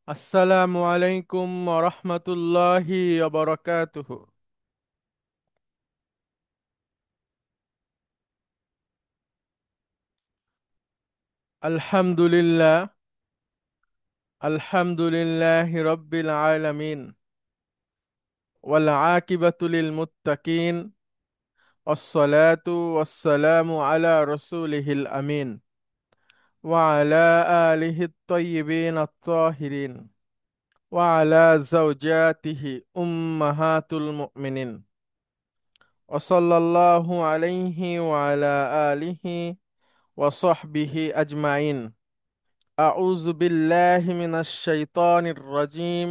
আসসালামু আলাইকুম রহমতুল্লাহি বারাকাতুহু। আলহামদুলিল্লাহ, আলহামদুলিল্লাহি রব্বিল আলামিন, ওয়াল আকিবাতু লিল মুত্তাকিন, ওয়াসসালাতু ওয়াসসালামু আলা রাসূলিহিল আমিন, ওয়া আলা আলিহিত তাইয়্যিবিন আত-তাহিরিন, ওয়া আলা যাওজাতিহি উম্মাহাতুল মুমিনিন, ওয়া সাল্লাল্লাহু আলাইহি ওয়া আলা আলিহি ওয়া সাহবিহি আজমাইন। أعوذ بالله من الشيطان الرجيم.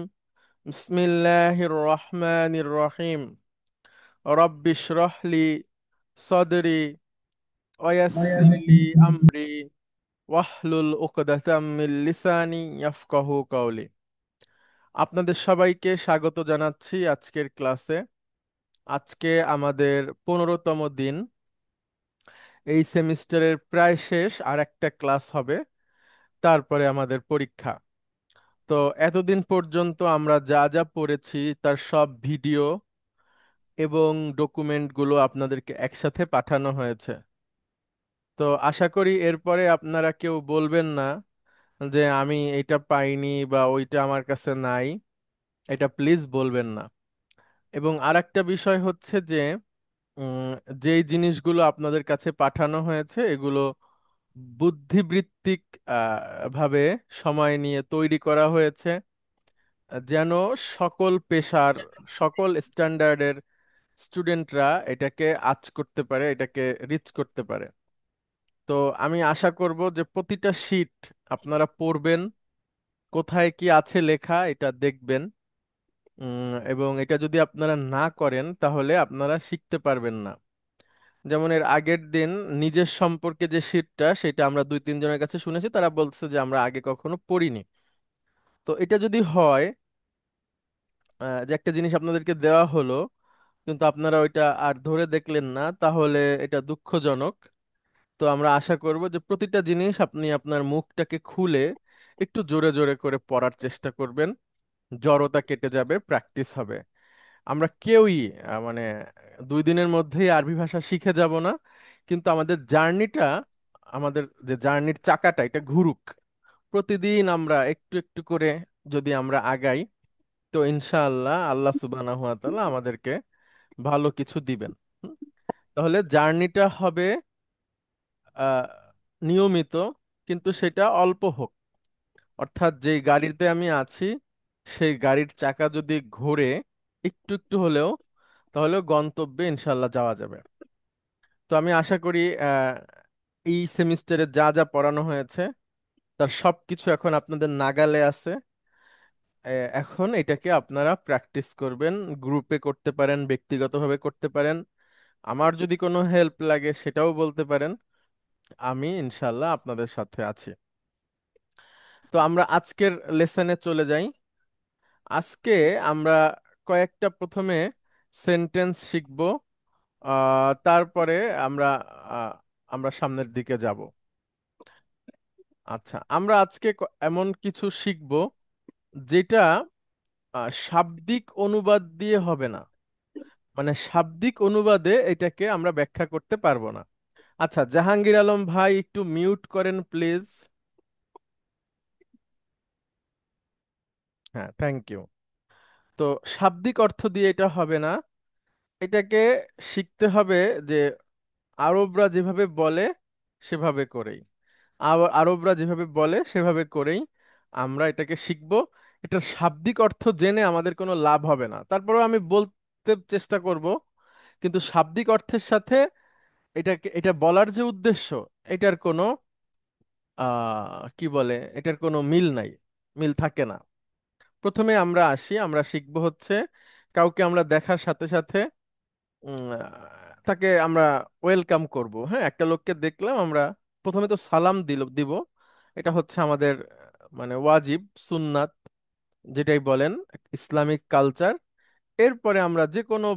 بسم الله الرحمن الرحيم. رب اشرح لي صدري ويسر لي أمري واحلل عقدة من লিসানি ইয়াফকাহু কাওলি। আপনাদের সবাইকে স্বাগত জানাচ্ছি আজকের ক্লাসে। আজকে আমাদের 15তম দিন। এই সেমিস্টারের প্রায় শেষ, আর একটা ক্লাস হবে, তারপরে আমাদের পরীক্ষা। তো এতদিন পর্যন্ত আমরা যা যা পড়েছি তার সব ভিডিও এবং ডকুমেন্টগুলো আপনাদেরকে একসাথে পাঠানো হয়েছে। তো আশা করি এরপরে আপনারা কেউ বলবেন না যে আমি এটা পাইনি বা ওইটা আমার কাছে নাই। এটা প্লিজ বলবেন না। এবং আরেকটা বিষয় হচ্ছে যে উম, যেই জিনিসগুলো আপনাদের কাছে পাঠানো হয়েছে এগুলো বুদ্ধিবৃত্তিক ভাবে সময় নিয়ে তৈরি করা হয়েছে, যেন সকল পেশার, সকল স্ট্যান্ডার্ডের স্টুডেন্টরা এটাকে আঁচ করতে পারে, এটাকে রিচ করতে পারে। তো আমি আশা করব যে প্রতিটা শীট আপনারা পড়বেন, কোথায় কি আছে লেখা এটা দেখবেন। এবং এটা যদি আপনারা না করেন তাহলে আপনারা শিখতে পারবেন না। যেমন এর আগের দিন নিজের সম্পর্কে যে শীটটা, সেটা আমরা দুই তিনজনের কাছে শুনেছি, তারা বলছে যে আমরা আগে কখনো পড়িনি। তো এটা যদি হয় যে একটা জিনিস আপনাদেরকে দেওয়া হলো কিন্তু আপনারা ওইটা আর ধরে দেখলেন না, তাহলে এটা দুঃখজনক। তো আমরা আশা করব যে প্রতিটা জিনিস আপনি আপনার মুখটাকে খুলে একটু জোরে জোরে করে পড়ার চেষ্টা করবেন। জড়তা কেটে যাবে, প্র্যাকটিস হবে। আমরা কেউই মানে 2 দিনের মধ্যেই আরবি ভাষা শিখে যাব না, কিন্তু আমাদের জার্নিটা, আমাদের যে জার্নির চাকাটা, এটা ঘুরুক। প্রতিদিন আমরা একটু একটু করে যদি আমরা আগাই, তো ইনশাআল্লাহ আল্লাহ সুবহানাহু ওয়া তাআলা আমাদেরকে ভালো কিছু দিবেন। হুম? তাহলে জার্নিটা হবে আহ, নিয়মিত, কিন্তু সেটা অল্প হোক। অর্থাৎ যেই গাড়িতে আমি আছি সেই গাড়ির চাকা যদি ঘোরে একটু একটু হলেও, তাহলে গন্তব্যে ইনশাল্লাহ যাওয়া যাবে। তো আমি আশা করি এই সেমিস্টারে যা যা পড়ানো হয়েছে তার সব কিছু এখন আপনাদের নাগালে আছে। এখন এটাকে আপনারা প্র্যাকটিস করবেন। গ্রুপে করতে পারেন, ব্যক্তিগতভাবে করতে পারেন। আমার যদি কোনো হেল্প লাগে সেটাও বলতে পারেন, আমি ইনশাল্লাহ আপনাদের সাথে আছি। তো আমরা আজকের লেসনে চলে যাই। আজকে আমরা কয়েকটা প্রথমে সেন্টেন্স শিখব, তারপরে আমরা আহ, আমরা সামনের দিকে যাব। আচ্ছা, আমরা আজকে এমন কিছু শিখব যেটা শাব্দিক অনুবাদ দিয়ে হবে না। মানে শাব্দিক অনুবাদে এটাকে আমরা ব্যাখ্যা করতে পারবো না। আচ্ছা, জাহাঙ্গীর আলম ভাই একটু মিউট করেন প্লিজ। হ্যাঁ, থ্যাংক ইউ। তো শাব্দিক অর্থ দিয়ে এটা হবে না, এটাকে শিখতে হবে যে আরবরা যেভাবে বলে সেভাবে করেই, আরবরা যেভাবে বলে সেভাবে করেই আমরা এটাকে শিখব। এটার শাব্দিক অর্থ জেনে আমাদের কোনো লাভ হবে না, তারপরেও আমি বলতে চেষ্টা করব। কিন্তু শাব্দিক অর্থের সাথে এটা বলার যে উদ্দেশ্য, এটার কোনো কি বলে, এটার কোনো মিল নাই, মিল থাকে না। প্রথমে আমরা আসি, আমরা শিখব হচ্ছে কাউকে আমরা দেখার সাথে সাথে তাকে আমরা ওয়েলকাম করব। হ্যাঁ, একটা লোককে দেখলাম আমরা প্রথমে তো সালাম দিব। এটা হচ্ছে আমাদের মানে ওয়াজিব, সুন্নাত, যেটাই বলেন, ইসলামিক কালচার। এরপরে আমরা যে কোনো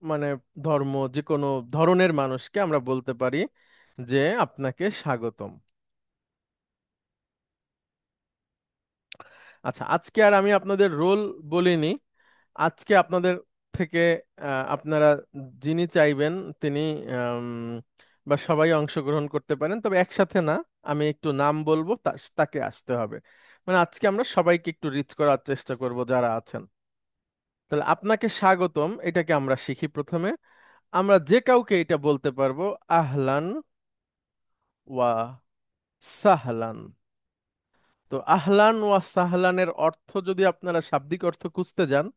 মানে ধর্ম, যে কোনো ধরনের মানুষকে আমরা বলতে পারি যে আপনাকে স্বাগতম। আচ্ছা, আজকে আর আমি আপনাদের রোল বলিনি। আজকে আপনাদের থেকে আপনারা যিনি চাইবেন তিনি আম, বা সবাই অংশগ্রহণ করতে পারেন, তবে একসাথে না। আমি একটু নাম বলবো, তাকে আসতে হবে। মানে আজকে আমরা সবাইকে একটু রিচ করার চেষ্টা করব যারা আছেন। তাহলে আপনাকে স্বাগতম, এটাকে আমরা শিখি প্রথমে। আমরা যে কাউকে এটা বলতে পারবো, আহলান ওয়া সাহলান। তো আহলান ওয়া সাহলানের অর্থ যদি আপনারা শাব্দিক অর্থ খুঁজতে যান,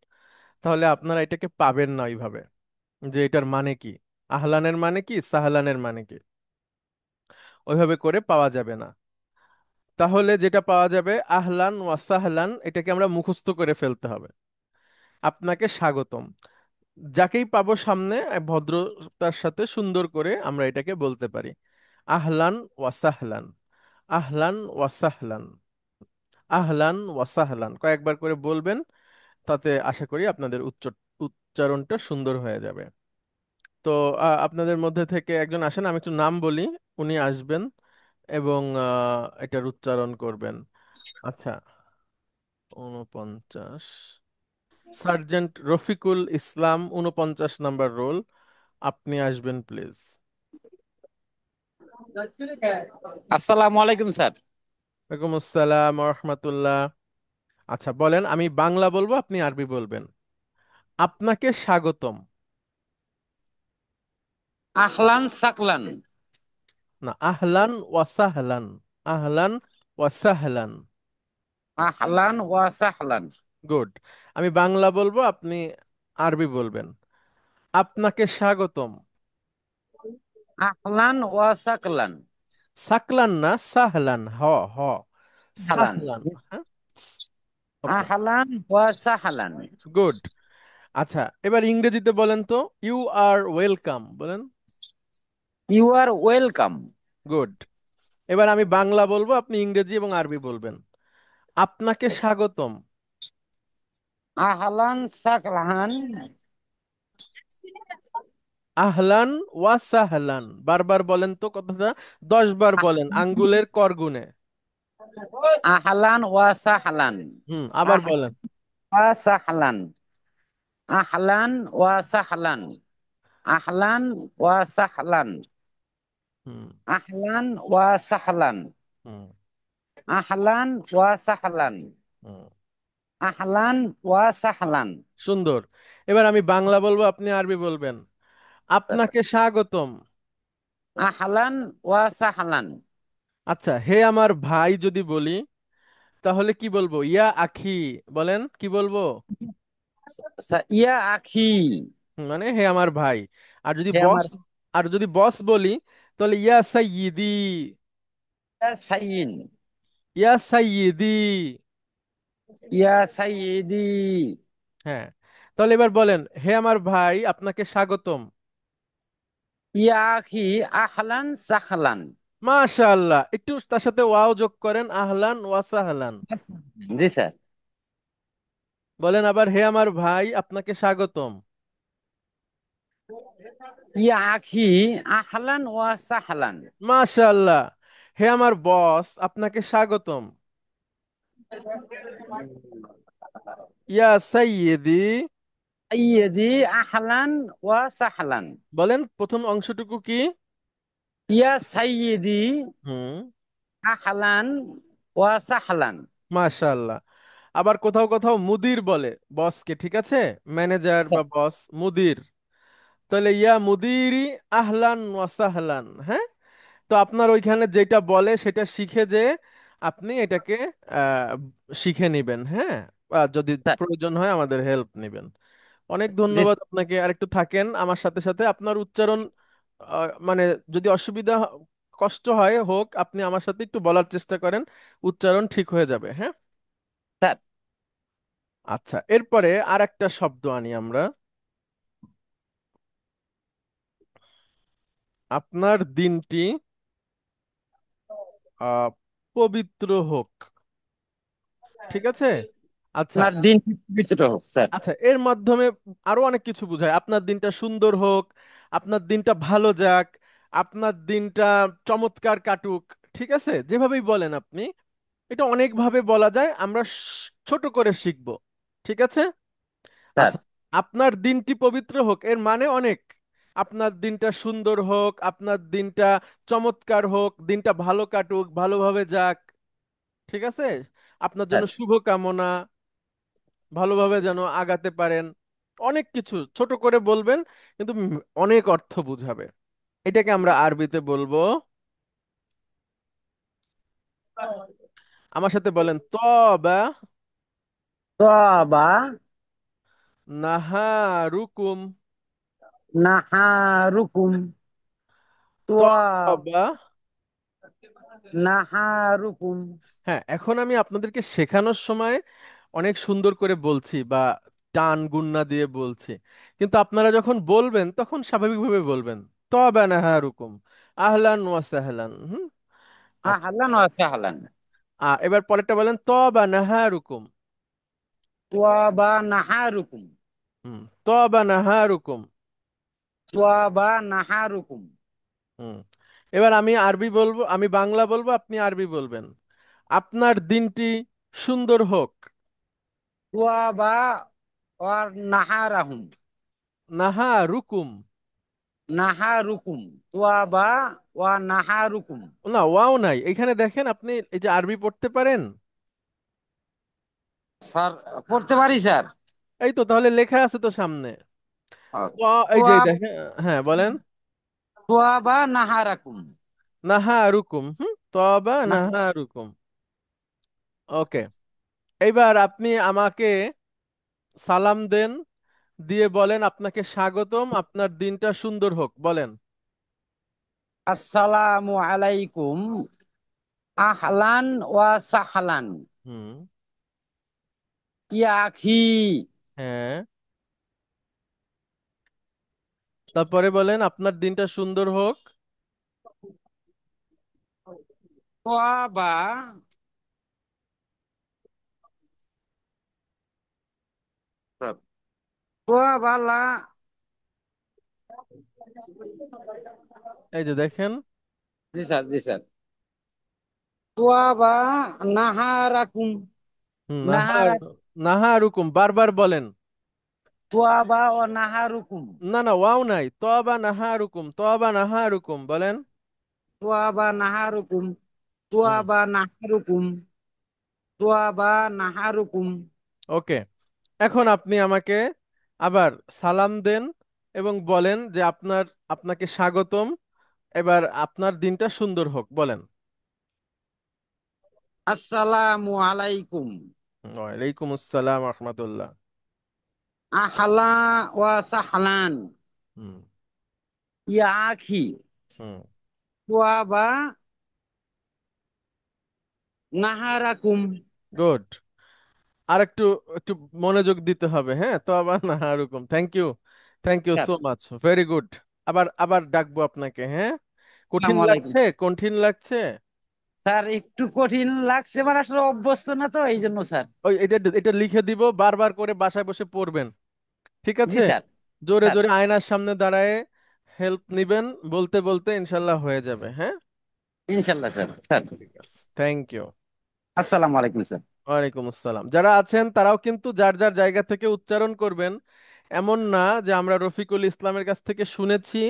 তাহলে আপনারা এটাকে পাবেন না ওইভাবে, যে এটার মানে কি, আহলানের মানে কি, সাহলানের মানে কি, ওইভাবে করে পাওয়া যাবে না। তাহলে যেটা পাওয়া যাবে আহলান ওয়া সাহলান, এটাকে আমরা মুখস্থ করে ফেলতে হবে। আপনাকে স্বাগতম, যাকেই পাবো সামনে ভদ্রতার সাথে সুন্দর করে আমরা এটাকে বলতে পারি, আহলান ওয়া সাহলান, আহলান ওয়া সাহলান, আহলান ওয়া সাহলান কয়েকবার করে বলবেন। তাতে আশা করি আপনাদের উচ্চারণটা সুন্দর হয়ে যাবে। তো আপনাদের মধ্যে থেকে একজন আসেন, আমি একটু নাম বলি, উনি আসবেন এবং এটার উচ্চারণ করবেন। আচ্ছা, 49, sergeant Rafiqul Islam, 49 number roll. আপনি আসবেন প্লিজ। আসসালামু আলাইকুম স্যার। ওয়ালাইকুম আসসালাম রহমতুল্লাহ। আচ্ছা বলেন, আমি বাংলা বলবো, আপনি আরবি বলবেন। আপনাকে স্বাগতম। আহলান সাকলান। না, আহলান ওয়াসাহলান, আহলান ওয়াসাহলান। আহলান ওয়া সাহলান। গুড। আমি বাংলা বলবো, আপনি আরবি বলবেন। আপনাকে স্বাগতম। আহলান ওয়া সাকলান। সাকলান না, সাহলান, হ হ, সাহলান। সাহলান। হ্যাঁ, ওকে, আহলান ওয়া সাহলান। গুড। আচ্ছা, এবার ইংরেজিতে বলেন তো, ইউ আর ওয়েলকাম বলেন। You are welcome. গুড। এবার আমি বাংলা বলবো, আপনি ইংরেজি এবং আরবি বলবেন। আপনাকে স্বাগতম। আহলান সাকলান। আহলান ওয়া সাহলান, বারবার বলেন তো কথাটা, 10 বার বলেন আঙ্গুলের কর গুণে। আহলান ওয়া সাহলান। আবার আহলান বলেন। ওয়া সাহলান। আহলান ওয়া সাহলান। আহলান ওয়া সাহলান। হুম আহলান ওয়া সাহলান। হুম আহলান ওয়া সাহলান। হুম আহলান ওয়া সাহলান। সুন্দর। এবার আমি বাংলা বলবো, আপনি আরবি বলবেন। আপনাকে স্বাগতম। আহলান ওয়া সাহলান। আচ্ছা, হে আমার ভাই যদি বলি, তাহলে কি বলবো? ইয়া আখি, বলেন কি বলবো? ইয়া আখি। মানে হে আমার ভাই। আর যদি হে বস, আমার বলি, তাহলে ইয়া সাইয়্যিদি, ইয়া সাইয়িন। ইয়া সাইয়্যিদি। ইয়া সাইয়্যিদি। হ্যাঁ, তাহলে এবার বলেন, হে আমার ভাই, আপনাকে স্বাগতম। ইয়া আখি। আহলান সাহলান। মাশাআল্লাহ, একটু তার সাথে ওয়াও যোগ করেন, আহলান ওয়া সাহলান। জি স্যার। বলেন আবার, হে আমার ভাই, আপনাকে স্বাগতম। ইয়া আখি। আহলান ওয়া সাহলান। মাশাআল্লাহ, হে আমার বস, আপনাকে স্বাগতম। ইয়া সাইয়্যিদি। সাইয়্যিদি। আহলান ওয়া সাহলান। বলেন প্রথম অংশটুকু কি? ইয়া সাইয়্যিদি। হুম, আহলান ওয়া সাহলান। মাশাআল্লাহ। আবার কোথাও কোথাও মুদির বলে বসকে, ঠিক আছে, ম্যানেজার বা বস, মুদির। তাহলে ইয়া মুদিরি, আহলান ওয়া সাহলান। হ্যাঁ, তো আপনার ওইখানে যেটা বলে সেটা শিখে যে আপনি এটাকে আহ, শিখে নিবেন। হ্যাঁ, আর যদি স্যার। প্রয়োজন হয় আমাদের হেল্প নেবেন। অনেক জি ধন্যবাদ আপনাকে। আর একটু থাকেন আমার সাথে সাথে, আপনার উচ্চারণ মানে যদি অসুবিধা কষ্ট হয় হোক, আপনি আমার সাথে একটু বলার চেষ্টা করেন, উচ্চারণ ঠিক হয়ে যাবে। হ্যাঁ, স্যার। আচ্ছা, এরপরে আর একটা শব্দ আনি আমরা। আপনার দিনটি আহ পবিত্র হোক, ঠিক আছে। আচ্ছা, আপনার দিন পবিত্র হোক স্যার। আচ্ছা, এর মাধ্যমে আরো অনেক কিছু বোঝায়। আপনার দিনটা সুন্দর হোক, আপনার দিনটা ভালো যাক, আপনার দিনটা চমৎকার কাটুক, ঠিক আছে, যেভাবেই বলেন আপনি। এটা অনেকভাবে বলা যায়, আমরা ছোট করে শিখব। ঠিক আছে? স্যার। আচ্ছা, আপনার দিনটি পবিত্র হোক এর মানে অনেক। আপনার দিনটা সুন্দর হোক, আপনার দিনটা চমৎকার হোক, দিনটা ভালো কাটুক, ভালোভাবে যাক। ঠিক আছে? আপনার জন্য স্যার। শুভ কামনা, ভালোভাবে যেন আগাতে পারেন। অনেক কিছু ছোট করে বলবেন, কিন্তু অনেক অর্থ বুঝাবে। এটাকে আমরা আরবিতে বলবো, আমার সাথে বলেন, তবা তোবা নাহারুকুম। নাহারুকুম। তোয়া তবা। নাহারুকুম। হ্যাঁ, এখন আমি আপনাদেরকে শেখানোর সময় অনেক সুন্দর করে বলছি বা টান গুন্না দিয়ে বলছি, কিন্তু আপনারা যখন বলবেন তখন স্বাভাবিকভাবে বলবেন, তবা নাহারুকুম, আহলান ওয়া সাহলান। আচ্ছা, আহলান ওয়া সাহলান। এবার পরেরটা বলেন, তবা নাহারুকুম। তোয়াবা নাহারুকুম। তবা নাহারুকুম। তোয়াবা নাহারুকুম। হুম। এবার আমি আরবি বলবো, আমি বাংলা বলবো, আপনি আরবি বলবেন। আপনার দিনটি সুন্দর হোক। তোয়াবা ওয়ার নাহারাহুম। নাহারুকুম। নাহারুকুম। তোয়াবা ওয়া নাহারুকুম। না, ওয়াও নাই এখানে, দেখেন আপনি এই যে আরবি পড়তে পারেন। স্যার, পড়তে পারি স্যার। এই তো, তাহলে লেখা আছে তো সামনে। এই যে তোয়া দেখেন। হ্যাঁ, বলেন। তোয়াবা নাহারাকুম। নাহারুকুম। তবা না। নাহারুকুম। ওকে। এইবার আপনি আমাকে সালাম দেন, দিয়ে বলেন আপনাকে স্বাগতম, আপনার দিনটা সুন্দর হোক, বলেন। আসসালামু আলাইকুম। আহলান ওয়া সাহলান। হুম। ইয়া আখি। হ্যাঁ, তারপরে বলেন আপনার দিনটা সুন্দর হোক। তোয়াবা তোয়াবা লা। এই যে দেখেন। জি স্যার, জি স্যার। তোয়াবা নাহারাকুম। নাহার, নাহারা। নাহারুকুম বারবার বলেন। তোয়াবা ও নাহারুকুম। না না, ওয়াও নাই, তবা নাহারুকুম, তবা নাহারুকুম বলেন। তোয়াবা নাহারুকুম। হুম। তোয়াবা নাহারুকুম। তোয়াবা নাহারুকুম। ওকে। এখন আপনি আমাকে আবার সালাম দেন এবং বলেন যে আপনাকে স্বাগতম, এবার আপনার দিনটা সুন্দর হোক, বলেন। আসসালামু আলাইকুম। ওয়ালাইকুম আসসালাম রহমতুল্লাহ। আহলা ওয়া সাহলান। হুম। ইয়া আখি। হুম। তোয়াবা নাহারাকুম। গুড। আর একটু একটু মনোযোগ দিতে হবে, হ্যাঁ, তো আবার না এরকম। Thank you, thank you sir. So much, very good. আবার আবার ডাকবো আপনাকে, হ্যাঁ। কঠিন আসসালামু আলাইকুম। লাগছে, কঠিন লাগছে। স্যার, একটু কঠিন লাগছে, মানে আসলে অভ্যস্ত না তো এই জন্য স্যার। ওই এটা এটা লিখে দিব, বারবার করে বাসায় বসে পড়বেন। ঠিক জি আছে? স্যার। জোরে স্যার। জোরে আয়নার সামনে দাঁড়ায় হেল্প নিবেন, বলতে বলতে ইনশাল্লাহ হয়ে যাবে, হ্যাঁ। ইনশাল্লাহ স্যার। স্যার। ঠিক আছে, থ্যাংক ইউ। আসসালামু আলাইকুম স্যার। ওয়ালাইকুম আসসালাম। যারা আছেন তারাও কিন্তু যার যার জায়গা থেকে উচ্চারণ করবেন। এমন না যে আমরা রফিকুল ইসলামের কাছ থেকে শুনেছি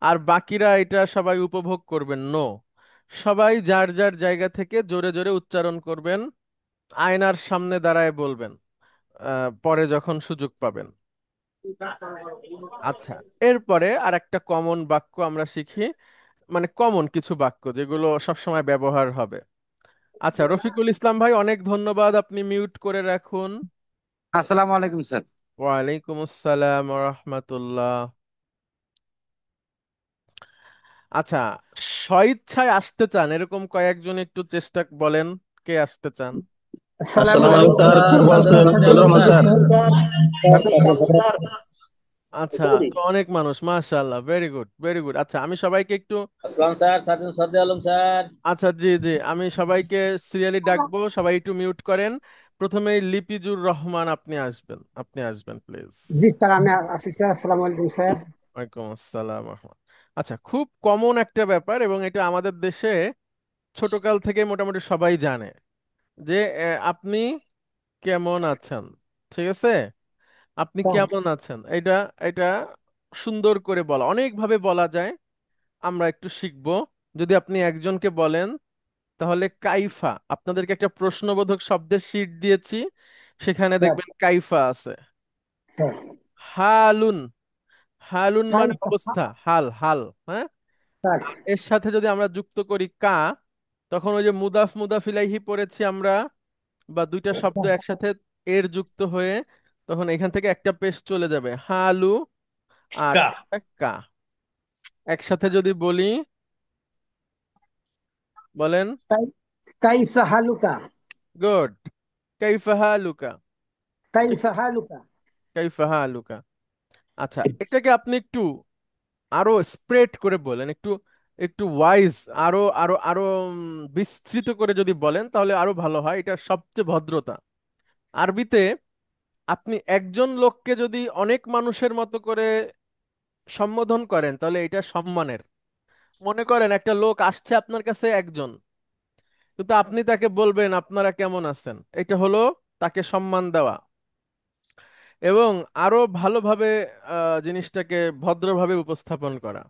আর বাকিরা এটা সবাই উপভোগ করবেন, নো। সবাই যার যার জায়গা থেকে জোরে জোরে উচ্চারণ করবেন, আয়নার সামনে দাঁড়ায় বলবেন পরে যখন সুযোগ পাবেন। আচ্ছা, এরপরে আর একটা কমন বাক্য আমরা শিখি, মানে কমন কিছু বাক্য যেগুলো সবসময় ব্যবহার হবে। আচ্ছা, রফিকুল ইসলাম ভাই, অনেক ধন্যবাদ, আপনি মিউট করে রাখুন। আসসালামু আলাইকুম স্যার। ওয়ালাইকুম আসসালাম রহমতুল্লাহ। আচ্ছা, স্বইচ্ছায় আসতে চান এরকম কয়েকজন একটু চেষ্টা বলেন, কে আসতে চান? আসসালামু আসসালামু আলাইকুম আলাইকুম sir, sir. Football সাদু sir, সাদু সাদু Alam Rahman sir. Sir. আচ্ছা, তো অনেক মানুষ, মাশাআল্লাহ, ভেরি গুড, ভেরি গুড। আচ্ছা, আমি সবাইকে একটু, আসসালাম স্যার, সাদু আলম স্যার। আচ্ছা, জি জি, আমি সবাইকে সিরিয়ালি ডাকবো, সবাই একটু মিউট করেন। প্রথমেই লিপিজুর রহমান, আপনি আসবেন, আপনি আসবেন প্লিজ। জি স্যার, আমি আছি স্যার। আসসালামু আলাইকুম স্যার। ওয়ালাইকুম আসসালাম রহমান। আচ্ছা, খুব কমন একটা ব্যাপার এবং এটা আমাদের দেশে ছোটকাল থেকে মোটামুটি সবাই জানে। যে আপনি কেমন আছেন, ঠিক আছে? আপনি স্যার কেমন আছেন, এটা এটা সুন্দর করে বলা, অনেকভাবে বলা যায়। আমরা একটু শিখবো। যদি আপনি একজনকে বলেন, তাহলে কাইফা, আপনাদেরকে একটা প্রশ্নবোধক শব্দের শীট দিয়েছি, সেখানে স্যার দেখবেন কাইফা আছে। স্যার হালুন, হালুন তাই মানে অবস্থা, হাল হাল। হ্যাঁ, স্যার। এর সাথে যদি আমরা যুক্ত করি কা, তখন ওই যে মুদাফ মুদাফ ইলাইহি পড়েছি আমরা, বা দুইটা শব্দ একসাথে এর যুক্ত হয়ে, তখন এখান থেকে একটা পেশ চলে যাবে, হালু আর কা। একটা কা। একসাথে যদি বলি, বলেন। তাই কাইফা হালুকা। গুড। কাইফা হালুকা। ঠিক কাইফা আছে, হালুকা। কাইফা হালুকা। আচ্ছা, এটাকে আপনি একটু আরো স্প্রেড করে বলেন, একটু একটু ওয়াইজ, আরো আরো আরো বিস্তৃত করে যদি বলেন তাহলে আরো ভালো হয়, এটা সবচেয়ে ভদ্রতা। আরবিতে আপনি একজন লোককে যদি অনেক মানুষের মতো করে সম্বোধন করেন তাহলে এটা সম্মানের। মনে করেন একটা লোক আসছে আপনার কাছে একজন, কিন্তু আপনি তাকে বলবেন আপনারা কেমন আছেন, এটা হলো তাকে সম্মান দেওয়া। এবং আরো ভালোভাবে জিনিসটাকে ভদ্রভাবে উপস্থাপন করা।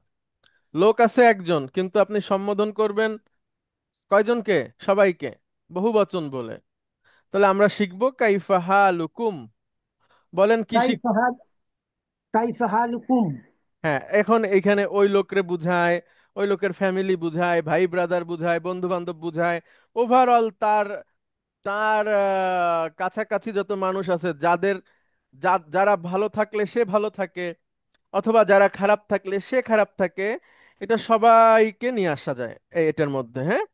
লোক আছে একজন, কিন্তু আপনি সম্বোধন করবেন কয়জনকে? সবাইকে, বহু বচন বলে। তাহলে আমরা শিখবো কাইফা হালুকুম। বলেন কি শিখ। কাইফা হাল কাইফা হালুকুম। হ্যাঁ, এখন এইখানে ওই লোকরে বুঝায়, ওই লোকের ফ্যামিলি বুঝায়, ভাই ব্রাদার বুঝায়, বন্ধু বান্ধব বুঝায়, ওভারঅল তার তার কাছাকাছি যত মানুষ আছে, যাদের যারা ভালো থাকলে সে ভালো থাকে, অথবা যারা খারাপ থাকলে সে খারাপ থাকে, এটা সবাইকে নিয়ে আসা যায় এটার মধ্যে। হ্যাঁ,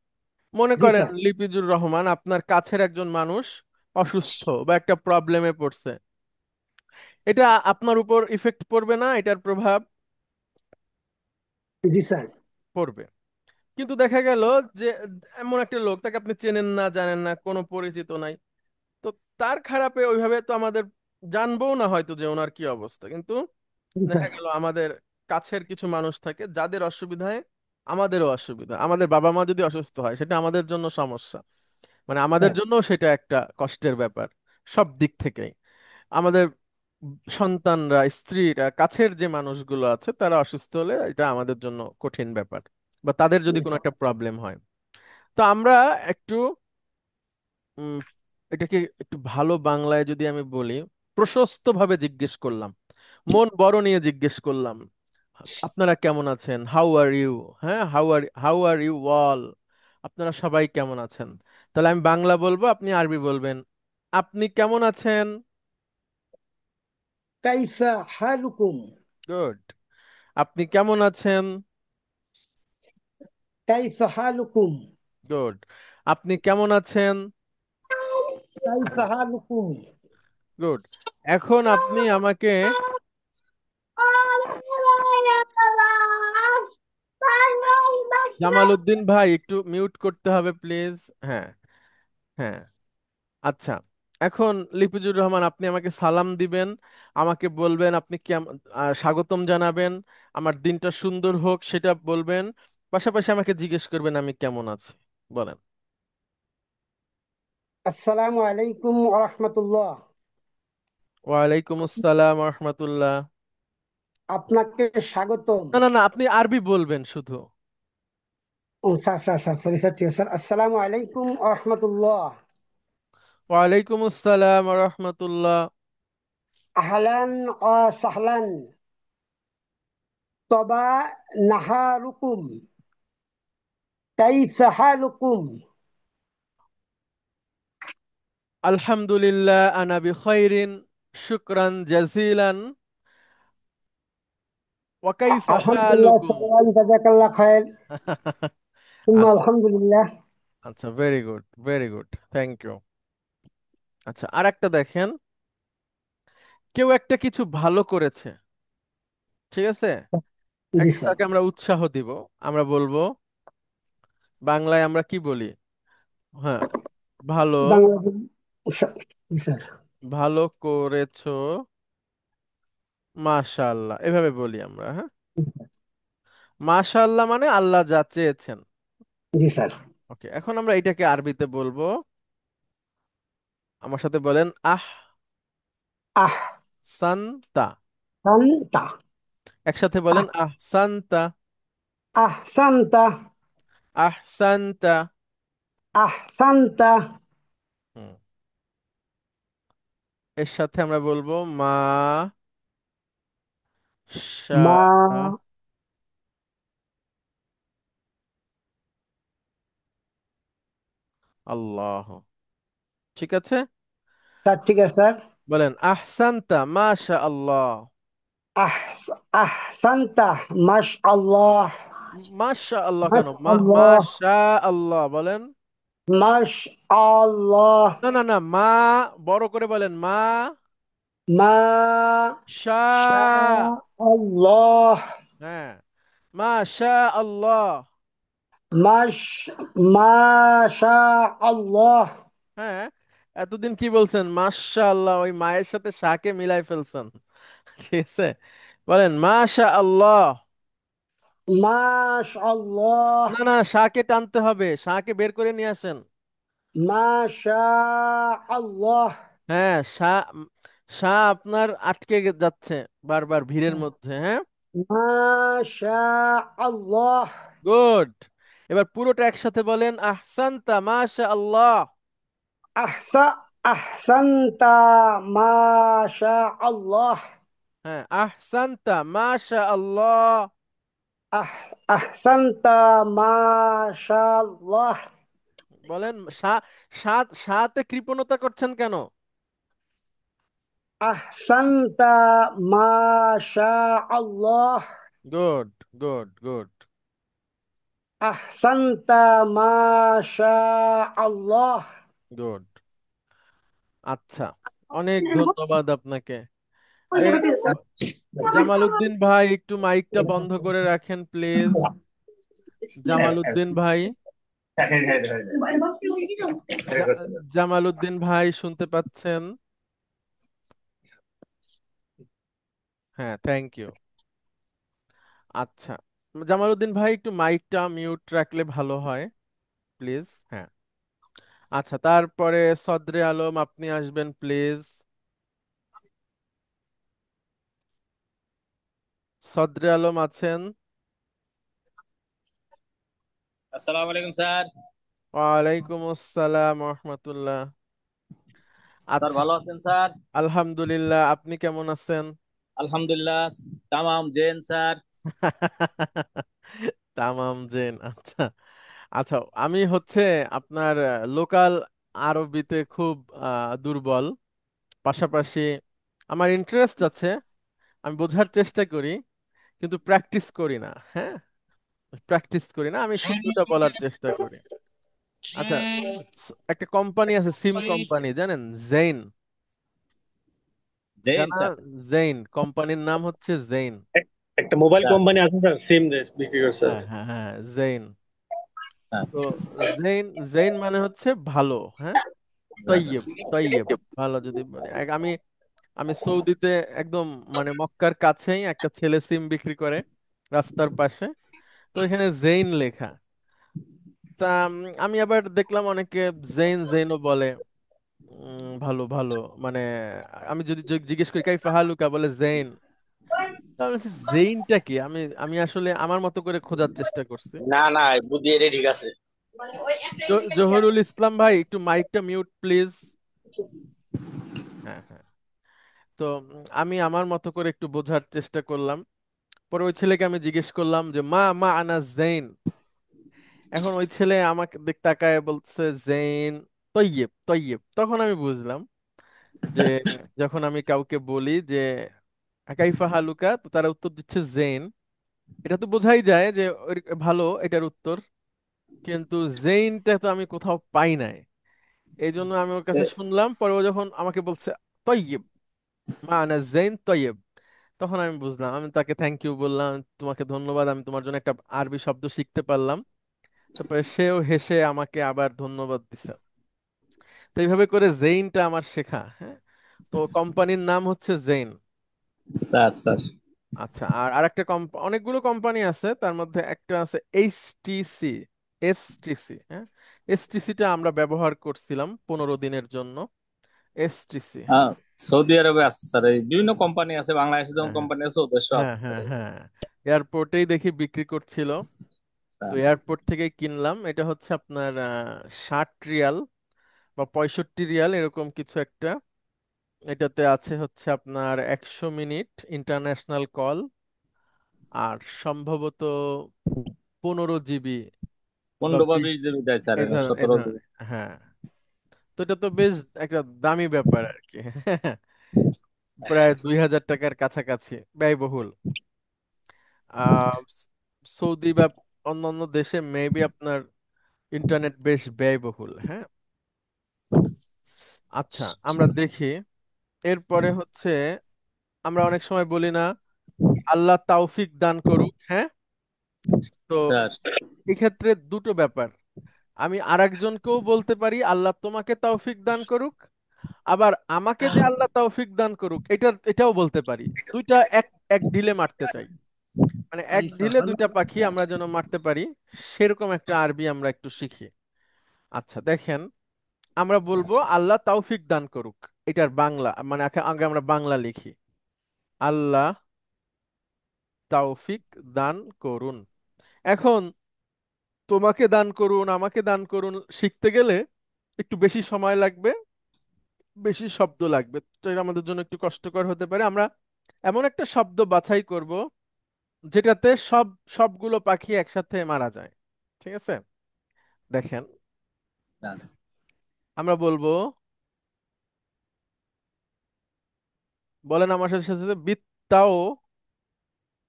মনে জি করেন স্যার। লিপিজুর রহমান আপনার কাছের একজন মানুষ অসুস্থ বা একটা প্রবলেমে পড়ছে, এটা আপনার উপর ইফেক্ট পড়বে না? এটার প্রভাব জি স্যার। পড়বে। কিন্তু দেখা গেল যে এমন একটা লোক, তাকে আপনি চেনেন না, জানেন না, কোনো পরিচিত নাই, তো তার খারাপে ওইভাবে তো আমাদের জানবো না হয়তো যে ওনার কি অবস্থা। কিন্তু জি দেখা স্যার। গেল আমাদের কাছের কিছু মানুষ থাকে যাদের অসুবিধায় আমাদেরও অসুবিধা। আমাদের বাবা মা যদি অসুস্থ হয় সেটা আমাদের জন্য সমস্যা, মানে আমাদের স্যার জন্য সেটা একটা কষ্টের ব্যাপার, সব দিক থেকেই। আমাদের সন্তানরা, স্ত্রীরা, কাছের যে মানুষগুলো আছে তারা অসুস্থ হলে এটা আমাদের জন্য কঠিন ব্যাপার, বা তাদের যদি কোনো একটা প্রবলেম হয়। তো আমরা একটু উম, এটাকে একটু ভালো বাংলায় যদি আমি বলি, প্রশস্ত ভাবে জিজ্ঞেস করলাম, মন বড় নিয়ে জিজ্ঞেস করলাম, আপনারা কেমন আছেন, হাউ আর ইউ। হ্যাঁ, হাউ আর ইউ অল, আপনারা সবাই কেমন আছেন। তাহলে আমি বাংলা বলবো, আপনি আরবি বলবেন। আপনি কেমন আছেন? কাইফা হালুকুম। গুড। আপনি কেমন আছেন? কাইফা হালুকুম। গুড। আপনি কেমন আছেন? কাইফা হালুকুম। গুড। এখন আপনি আমাকে, জামাল উদ্দিন ভাই, একটু মিউট করতে হবে প্লিজ। হ্যাঁ, হ্যাঁ। আচ্ছা, এখন লিপিজুর রহমান আপনি আমাকে সালাম দিবেন, আমাকে বলবেন আপনি কেমন, স্বাগতম জানাবেন, আমার দিনটা সুন্দর হোক সেটা বলবেন, পাশাপাশি আমাকে জিজ্ঞেস করবেন আমি কেমন আছি। বলেন। আসসালামু আলাইকুম ওয়া রাহমাতুল্লাহ। ওয়ালাইকুম আসসালাম রহমতুল্লাহ। আপনাকে স্বাগতম। না না না, আপনি আরবি বলবেন শুধু। ও sir sir sir, sorry sir, ঠিক আছে স্যার। আসসালামু আলাইকুম ওয়া রাহমাতুল্লাহ। ওয়ালাইকুম আসসালাম রহমতুল্লাহ। আহলান ওয়া সাহলান। তবা নাহারুকুম। কাইফা হালুকুম। আলহামদুলিল্লাহ, আনা বিখাইরিন, শুকরান জাজিলান, ওয়া কাইফা আলহামদুলিল্লাহ হালুকুম? সালাম, জাযাকাল্লাহ খায়ের। সুম্মা আচ্ছা, আলহামদুলিল্লাহ। আচ্ছা, very good, very good, thank you. আচ্ছা, আর একটা দেখেন, কেউ একটা কিছু ভালো করেছে, ঠিক আছে, জি স্যার। তাকে আমরা উৎসাহ দিব। আমরা বলবো, বাংলায় আমরা কি বলি? হ্যাঁ, ভালো, বাংলাদেশ। জি স্যার। ভালো করেছো, মাশাআল্লাহ, এভাবে বলি আমরা। হ্যাঁ, মাশাআল্লাহ মানে আল্লাহ যা চেয়েছেন। জি স্যার। ওকে, এখন আমরা এটাকে আরবিতে বলবো, আমার সাথে বলেন আহ আহ সান্তা। সান্তা। একসাথে বলেন আহ আহ সান্তা। আহসানতা। আহ সান্তা। আহসানতা। হুম। এর সাথে আমরা বলবো মা শা মা। আল্লাহ। ঠিক আছে, স্যার ঠিক আছে স্যার। বলেন আহসানতা মাশা আল্লাহ। আহসানতা মাশআল্লাহ। মাশা আল্লাহ কেন, মাশআল্লাহ। মাশা আল্লাহ বলেন। মাশআল্লাহ। না না না, মা বড় করে বলেন মা মা শা। শাআল্লাহ। হ্যাঁ, মাশা আল্লাহ। মাশ মাশাআল্লাহ। হ্যাঁ, এতদিন কি বলছেন মাশা আল্লাহ, ওই মায়ের সাথে শাকে মিলাই ফেলছেন। ঠিক আছে, বলেন মাশা আল্লাহ। মাশআল্লাহ। না না, শাকে টানতে হবে, শাকে বের করে নিয়ে আসেন। মাশাআল্লাহ। হ্যাঁ, শা আপনার আটকে যাচ্ছে বারবার ভিড়ের মধ্যে। হ্যাঁ, মাশাআল্লাহ। গুড। এবার পুরোটা একসাথে বলেন আহসানতা মাশা আল্লাহ। আহসা আহসানতা মাশাআল্লাহ। হ্যাঁ, আহসানতা মাশা আল্লাহ। আহ আহসানতা মাশাআল্লাহ। বলেন সাতে কৃপণতা করছেন কেন? আহসানতা মাশাআল্লাহ। গুড, গুড, গুড, আহসানতা মাশাআল্লাহ। গুড। আচ্ছা, অনেক ধন্যবাদ আপনাকে। এ, জামাল উদ্দিন ভাই একটু মাইকটা বন্ধ করে রাখেন প্লিজ। জামাল উদ্দিন ভাই, জা- জামাল উদ্দিন ভাই শুনতে পাচ্ছেন? হ্যাঁ, থ্যাংক ইউ। আচ্ছা, জামাল উদ্দিন ভাই একটু মাইকটা মিউট রাখলে ভালো হয় প্লিজ। হ্যাঁ, আচ্ছা, তারপরে সদরে আলম আপনি আসবেন প্লিজ। সদরে আলম আছেন? আসসালামু আলাইকুম স্যার। ওয়ালাইকুম আসসালাম রহমতুল্লাহ। স্যার আচ্ছা, ভালো আছেন স্যার? আলহামদুলিল্লাহ, আপনি কেমন আছেন? আলহামদুলিল্লাহ। তামাম জেন স্যার। তামাম জেন, আচ্ছা। আচ্ছা, আমি হচ্ছে আপনার লোকাল আরবিতে খুব দুর্বল। পাশাপাশি আমার ইন্টারেস্ট আছে, আমি বোঝার চেষ্টা করি, কিন্তু প্র্যাকটিস করি না। হ্যাঁ, প্র্যাকটিস করি না, আমি শুদ্ধটা বলার চেষ্টা করি। আচ্ছা, একটা কোম্পানি আছে সিম কোম্পানি, জানেন? জেইন। জেন জানা? স্যার। জেইন কোম্পানির নাম হচ্ছে জেইন। এক- একটা মোবাইল স্যার, কোম্পানি আছে স্যার, সিম বিক্রি করে স্যার। হ্যাঁ হ্যাঁ হ্যাঁ, জেইন। হ্যাঁ, তো জেইন, জেইন মানে হচ্ছে ভালো। হ্যাঁ, হ্যাঁ, তৈয়ব, তৈয়ব ভালো যদি বলি। আমি আমি সৌদিতে একদম মানে মক্কার কাছেই একটা ছেলে সিম বিক্রি করে রাস্তার পাশে, তো এখানে জেইন লেখা। তা আমি আবার দেখলাম অনেকে জেইন জেইনও বলে। ভালো ভালো মানে, আমি যদি জিজ্ঞেস করি কাইফা হালুকা, বলে জেইন। তা আমি বলছি, জেইনটা কি? আমি আমি আসলে আমার মতো করে খোঁজার চেষ্টা করছি। না না, বুদ্ধি এটা ঠিক আছে। জহরুল ইসলাম ভাই একটু মাইকটা মিউট প্লিজ। হ্যাঁ হ্যাঁ। তো আমি আমার মতো করে একটু বোঝার চেষ্টা করলাম। পরে ওই ছেলেকে আমি জিজ্ঞেস করলাম যে মা মা আনা জেইন। এখন ওই ছেলে আমাকে তাকায় বলছে জেইন তৈয়ব, তৈয়ব। তখন আমি বুঝলাম যে যখন আমি কাউকে বলি যে কাইফা হালুকা, তো তারা উত্তর দিচ্ছে জেইন, এটা তো বোঝাই যায় যে ভালো, এটার উত্তর। কিন্তু জেইনটা তো আমি কোথাও পাই নাই। এই জন্য আমি ওর কাছে শুনলাম, পরে ও যখন আমাকে বলছে তৈয়ব, মানে জেইন তৈয়ব, তখন আমি বুঝলাম। আমি তাকে থ্যাংক ইউ বললাম, তোমাকে ধন্যবাদ, আমি তোমার জন্য একটা আরবি শব্দ শিখতে পারলাম। তারপরে সেও হেসে আমাকে আবার ধন্যবাদ দিছে। তো এইভাবে করে জেইনটা আমার শেখা। হ্যাঁ, তো কোম্পানির নাম হচ্ছে জেইন। Sir sir. আচ্ছা, আর আরেকটা অনেকগুলো কোম্পানি আছে, তার মধ্যে একটা আছে এইচটিসি। এসটিসি, হ্যাঁ, এসটিসিটা আমরা ব্যবহার করছিলাম 15 দিনের জন্য। এসটিসি। আহ, সৌদি আরবে আছে স্যার, এই বিভিন্ন কোম্পানি আছে, বাংলাদেশে যেমন হ্যাঁ কোম্পানি আছে ওদেশও হ্যাঁ আছে স্যার। হ্যাঁ হ্যাঁ, এয়ারপোর্টেই দেখি বিক্রি করছিল, তো হ্যাঁ, এয়ারপোর্ট থেকে কিনলাম। এটা হচ্ছে আপনার 60 রিয়াল বা 65 রিয়াল এরকম কিছু একটা। এটাতে আছে হচ্ছে আপনার 100 মিনিট ইন্টারন্যাশনাল কল, আর সম্ভবত 15 জিবি বা 15 বা 20 জিবি দেয় স্যার, এই এখন ধর এই 17 ধরনের। দিবে। হ্যাঁ, তো এটা তো বেশ একটা দামি ব্যাপার আর কি। প্রায় 2000 টাকার কাছাকাছি, ব্যয়বহুল। সৌদি বা অন্যান্য দেশে মেবি আপনার ইন্টারনেট বেশ ব্যয়বহুল। হ্যাঁ, আচ্ছা আমরা দেখি। এরপরে হচ্ছে আমরা অনেক সময় বলি না আল্লাহ তাওফিক দান করুক। হ্যাঁ, তো স্যার এক্ষেত্রে দুটো ব্যাপার, আমি আরেকজনকেও বলতে পারি আল্লাহ তোমাকে তাওফিক দান করুক, আবার আমাকে যে আল্লাহ তাওফিক দান করুক এটাও বলতে পারি। দুইটা এক এক ঢিলে মারতে চাই, মানে এক ঢিলে দুইটা পাখি আমরা যেন মারতে পারি, সেরকম একটা আরবি আমরা একটু শিখি। আচ্ছা দেখেন, আমরা বলবো আল্লাহ তাওফিক দান করুক, এটার বাংলা মানে আগে আগে আমরা বাংলা লিখি, আল্লাহ তাওফিক দান করুন। এখন তোমাকে দান করুন, আমাকে দান করুন শিখতে গেলে একটু বেশি সময় লাগবে, বেশি শব্দ লাগবে, তো এটা আমাদের জন্য একটু কষ্টকর হতে পারে। আমরা এমন একটা শব্দ বাছাই করব যেটাতে সবগুলো পাখি একসাথে মারা যায়। ঠিক আছে, দেখেন স্যার। আমরা বলবো, বলেন আমার সাথে সাথে, বিত্তাও,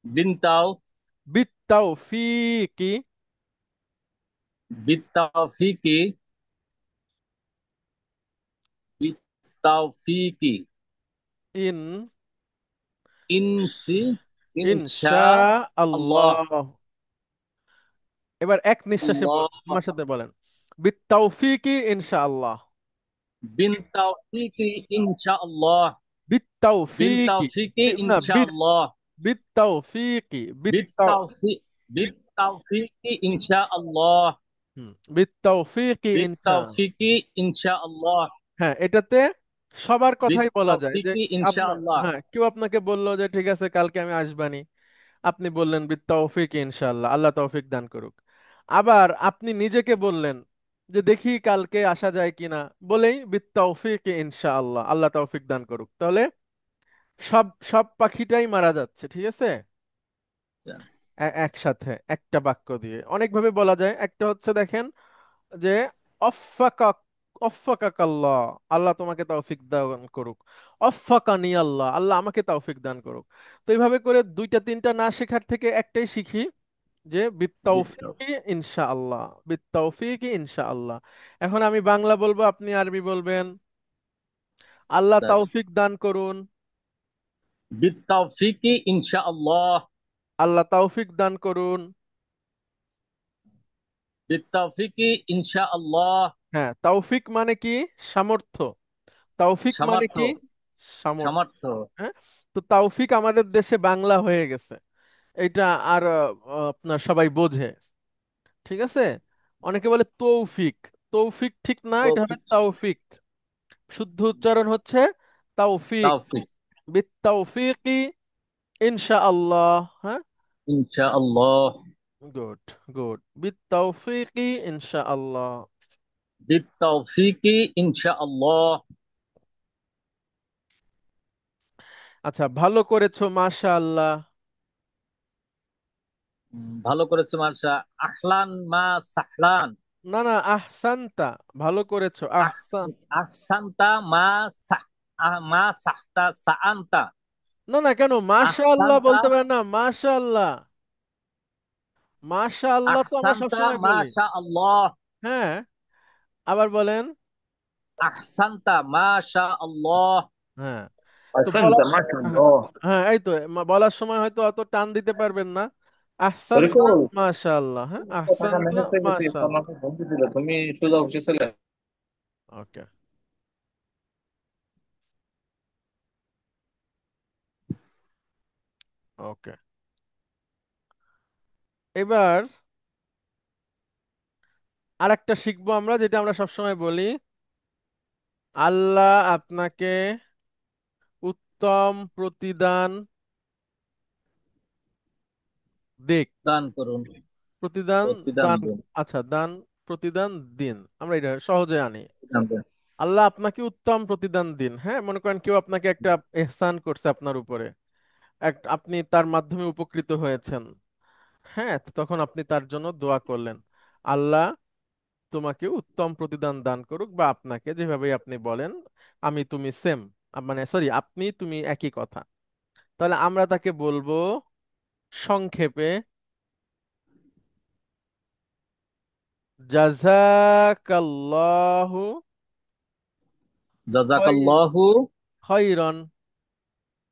বিনতাও, বিত্তাও ফিকি, বিত্তাফিকি, বিত্তাফিকি, ইন ইনসি, ইনশা ইনশা আল্লাহ, আল্লাহ। এবার এক নিঃশ্বাসে আল্লাহ, আমার সাথে বলেন, বিত্তাওফিকি ইনশা আল্লাহ, বিনতাফিকি ইনশা আল্লাহ, বিত্তাওফিকি, বিনতাফিকি না ইনশা আল্লাহ, বিত্তাওফিকি, বিত্তাফি, বিত্তাফিকি ইনশা আল্লাহ, বিত্তাওফিকি ইনশা। বিত্তাফিকি ইনশা আল্লাহ, হ্যাঁ, এটাতে সবার কথাই বলা যায় যে বিত্তাফিকি ইনশা আপনার, আল্লাহ। হ্যাঁ কেউ আপনাকে বললো যে ঠিক আছে কালকে আমি আসবানি, আপনি বললেন বিত্তাওফিক ইনশাআল্লাহ, আল্লাহ তৌফিক দান করুক। আবার আপনি নিজেকে বললেন যে দেখি কালকে আসা যায় কিনা, বলেই বিত্তাওফিক ইনশাআল্লাহ, আল্লাহ তৌফিক দান করুক, তাহলে সব সব পাখিটাই মারা যাচ্ছে। ঠিক আছে, একসাথে একটা বাক্য দিয়ে অনেকভাবে বলা যায়। একটা হচ্ছে দেখেন যে অফাকা, অফাকাকাল্লাহ, আল্লাহ তোমাকে তৌফিক দান করুক, অফাকানি আল্লাহ, আল্লাহ আমাকে তৌফিক দান করুক। তো এইভাবে করে দুইটা তিনটা না শেখার থেকে একটাই শিখি, যে বিত্তাউফিকি ইনশাআল্লাহ, বিত্তাউফিকি ইনশাআল্লাহ। এখন আমি বাংলা বলবো, আপনি আরবি বলবেন, আল্লাহ স্যার, তৌফিক দান করুন, বিত্তাফিকি ইনশা আল্লাহ, আল্লাহ তৌফিক দান করুন। বিত্তাফিকি ইনশা আল্লাহ। হ্যাঁ, তৌফিক মানে কি? সামর্থ্য। তৌফিক মানে সামর্থ্য, কি? সামর্থ্য। সামর্থ্য। হ্যাঁ, তো তৌফিক আমাদের দেশে বাংলা হয়ে গেছে, এটা আর আপনার সবাই বোঝে। ঠিক আছে, অনেকে বলে তৌফিক, তৌফিক ঠিক না, এটা হবে তৌফিক, তৌফিক, শুদ্ধ উচ্চারণ হচ্ছে তাওফিক, তাওফিক, বিত্তাওফিকি ইনশাআল্লাহ। হ্যাঁ, ইনশা আল্লাহ, গুড গুড, বিত্তাওফিকি ইনশাআল্লাহ। বিত্তাফিকি ইনশা আল্লাহ। আচ্ছা, ভালো করেছো মাশাআল্লাহ। ভালো করেছে মার্শা। আহলান মা সাহলান। না না, আহসানতা, ভালো করেছো, আহ- আহসান। আহসানতা মা সাহ, মা সাহতা সাআনতা। না না, কেন মাশাআল্লাহ আহসানতা, বলতে পারেন না? মাশাআল্লাহ, মাশাআল্লাহ তো আমরা আহসানতা সবসময় বলি। মাশা আল্লাহ, হ্যাঁ, আবার বলেন। আহসানতা মাশা আল্লাহ। হ্যাঁ, তো أحسنت ما شاء হ্যাঁ الله. হ্যাঁ, এই তো বলার সময় হয়তো অত টান দিতে পারবেন না। আহসানতা রিকল, মাশাআল্লাহ, হ্যাঁ তুমি কথাটা আহসানতা মেসেজ গেছে, মাশাআল্লাহ। তোমাকে বলতে দিল, তুমি সোজা অফিসে চলে ওকে, ওকে, এবার আরেকটা শিখবো আমরা, যেটা আমরা সবসময় বলি, আল্লাহ আপনাকে উত্তম প্রতিদান দিক। দান করুন, প্রতিদান প্রতিদান দান। দিন, আচ্ছা, দান প্রতিদান দিন, আমরা এটা সহজে আনি। প্রতিদান দিন। আল্লাহ আপনাকে উত্তম প্রতিদান দিন। হ্যাঁ, মনে করেন কেউ আপনাকে একটা এহসান করছে আপনার উপরে, আপনি তার মাধ্যমে উপকৃত হয়েছেন। হ্যাঁ, তো তখন আপনি তার জন্য দোয়া করলেন, আল্লাহ তোমাকে উত্তম প্রতিদান দান করুক, বা আপনাকে যেভাবে আপনি বলেন, আমি তুমি সেম, মানে সরি, আপনি তুমি একই কথা। তাহলে আমরা তাকে বলবো সংক্ষেপে, জাযাকাল্লাহু জাযাকাল্লাহু খাইরান।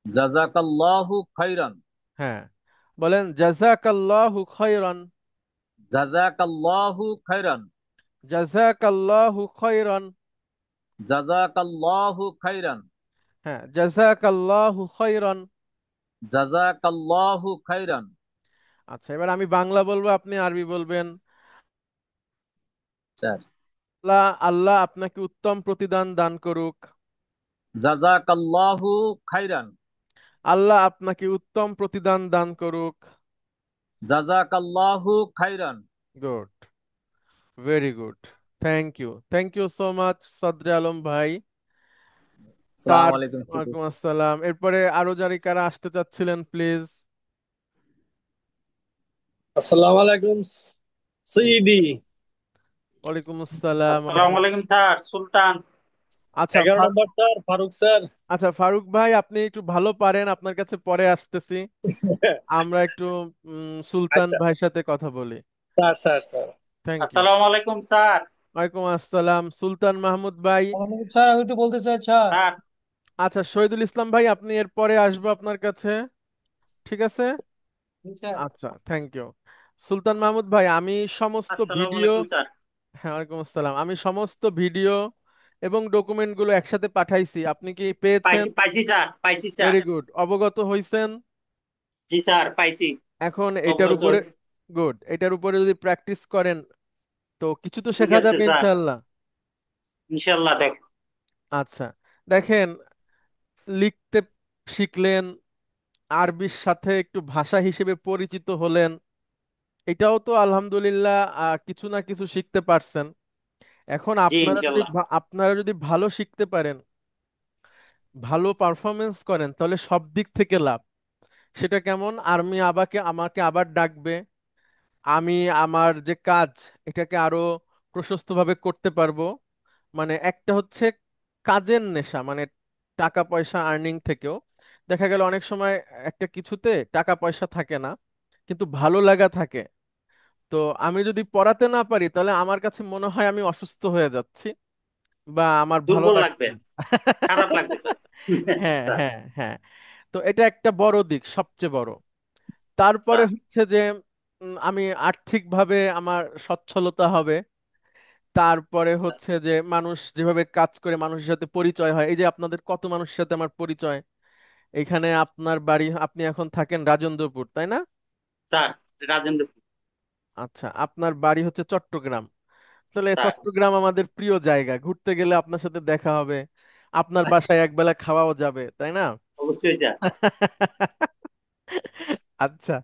জাযাকাল্লাহু খাইরান। হ্যাঁ, বলেন জাযাকাল্লাহু খাইরান। জাযাকাল্লাহু খাইরান। জাযাকাল্লাহু খাইরান। জাযাকাল্লাহু খাইরান। হ্যাঁ, জাযাকাল্লাহু খাইরান। জাযাকাল্লাহু খাইরান। আচ্ছা, এবার আমি বাংলা বলবো, আপনি আরবি বলবেন। চার। আল্লাহ আল্লাহ আপনাকে উত্তম প্রতিদান দান করুক। জাযাকাল্লাহু খাইরান। আল্লাহ আপনাকে উত্তম প্রতিদান দান করুক। জাযাকাল্লাহু খাইরান। Good, very good, thank you so much Sadre Alam ভাই। আসসালামু তার আলাইকুম। ওয়ালাইকুম আসসালাম। এরপরে আরো যারা কারা আসতে চাচ্ছিলেন, প্লিজ। আসসালামু আলাইকুম সৈয়দি। ওয়ালাইকুম আসসালাম আসসালামু আলাইকুম স্যার, সুলতান। আচ্ছা 11 নম্বর স্যার, ফারুক স্যার। আচ্ছা, ফারুক ভাই আপনি একটু ভালো পারেন, আপনার কাছে পরে আসতেছি। আমরা একটু সুলতান আচ্ছা ভাইয়ের সাথে কথা বলি। Sir, sir, sir. Thank you. আসসালামু আলাইকুম স্যার। ওয়ালাইকুম আসসালাম সুলতান মাহমুদ ভাই। স্যার আমি একটু বলতে চাই স্যার। স্যার, আচ্ছা, শহীদুল ইসলাম ভাই, আপনি এর পরে আসবো আপনার কাছে, ঠিক আছে? জি, স্যার। আচ্ছা, থ্যাংক ইউ। সুলতান মাহমুদ ভাই, আমি সমস্ত আসসালামু ভিডিও, আলাইকুম স্যার। হ্যাঁ ওয়ালাইকুম আসসালাম, আমি সমস্ত ভিডিও এবং ডকুমেন্টগুলো একসাথে পাঠাইছি, আপনি কি পেয়েছেন? পাইছি স্যার, পাইছি স্যার। ভেরি গুড, অবগত হইছেন। জি স্যার, পাইছি। এখন এটার অবগত। উপরে, গুড, এটার উপরে যদি প্র্যাকটিস করেন তো কিছু তো ঠিক শেখা আছে যাবে স্যার, ইনশাআল্লাহ। ইনশাল্লাহ। দেখ। আচ্ছা, দেখেন, লিখতে শিখলেন, আরবির সাথে একটু ভাষা হিসেবে পরিচিত হলেন, এটাও তো আলহামদুলিল্লাহ কিছু না কিছু শিখতে পারছেন। এখন জি ইনশাল্লাহ। আপনারা যদি ভালো শিখতে পারেন, ভালো পারফরমেন্স করেন, তাহলে সব দিক থেকে লাভ। সেটা কেমন? আর্মি আমাকে আবার ডাকবে, আমি আমার যে কাজ এটাকে আরো প্রশস্তভাবে করতে পারবো। মানে একটা হচ্ছে কাজের নেশা, মানে টাকা পয়সা আর্নিং থেকেও দেখা গেল অনেক সময় একটা কিছুতে টাকা পয়সা থাকে না, কিন্তু ভালো লাগা থাকে। তো আমি যদি পড়াতে না পারি, তাহলে আমার কাছে মনে হয় আমি অসুস্থ হয়ে যাচ্ছি, বা আমার ভালো দুর্বল লাগছে লাগবে, না। খারাপ লাগবে স্যার। হ্যাঁ, স্যার। হ্যাঁ, হ্যাঁ। তো এটা একটা বড় দিক, সবচেয়ে বড়। তারপরে স্যার। হচ্ছে যে আমি আর্থিকভাবে আমার সচ্ছলতা হবে। তারপরে হচ্ছে যে মানুষ যেভাবে কাজ করে মানুষের সাথে পরিচয় হয়, এই যে আপনাদের কত মানুষের সাথে আমার পরিচয়। এখানে আপনার বাড়ি, আপনি এখন থাকেন রাজেন্দ্রপুর, তাই না? স্যার, রাজেন্দ্র। আচ্ছা, আপনার বাড়ি হচ্ছে চট্টগ্রাম। তাহলে স্যার, চট্টগ্রাম আমাদের প্রিয় জায়গা, ঘুরতে গেলে আপনার সাথে দেখা হবে, আপনার বাসায় একবেলা খাওয়াও যাবে, তাই না? অবশ্যই স্যার। আচ্ছা,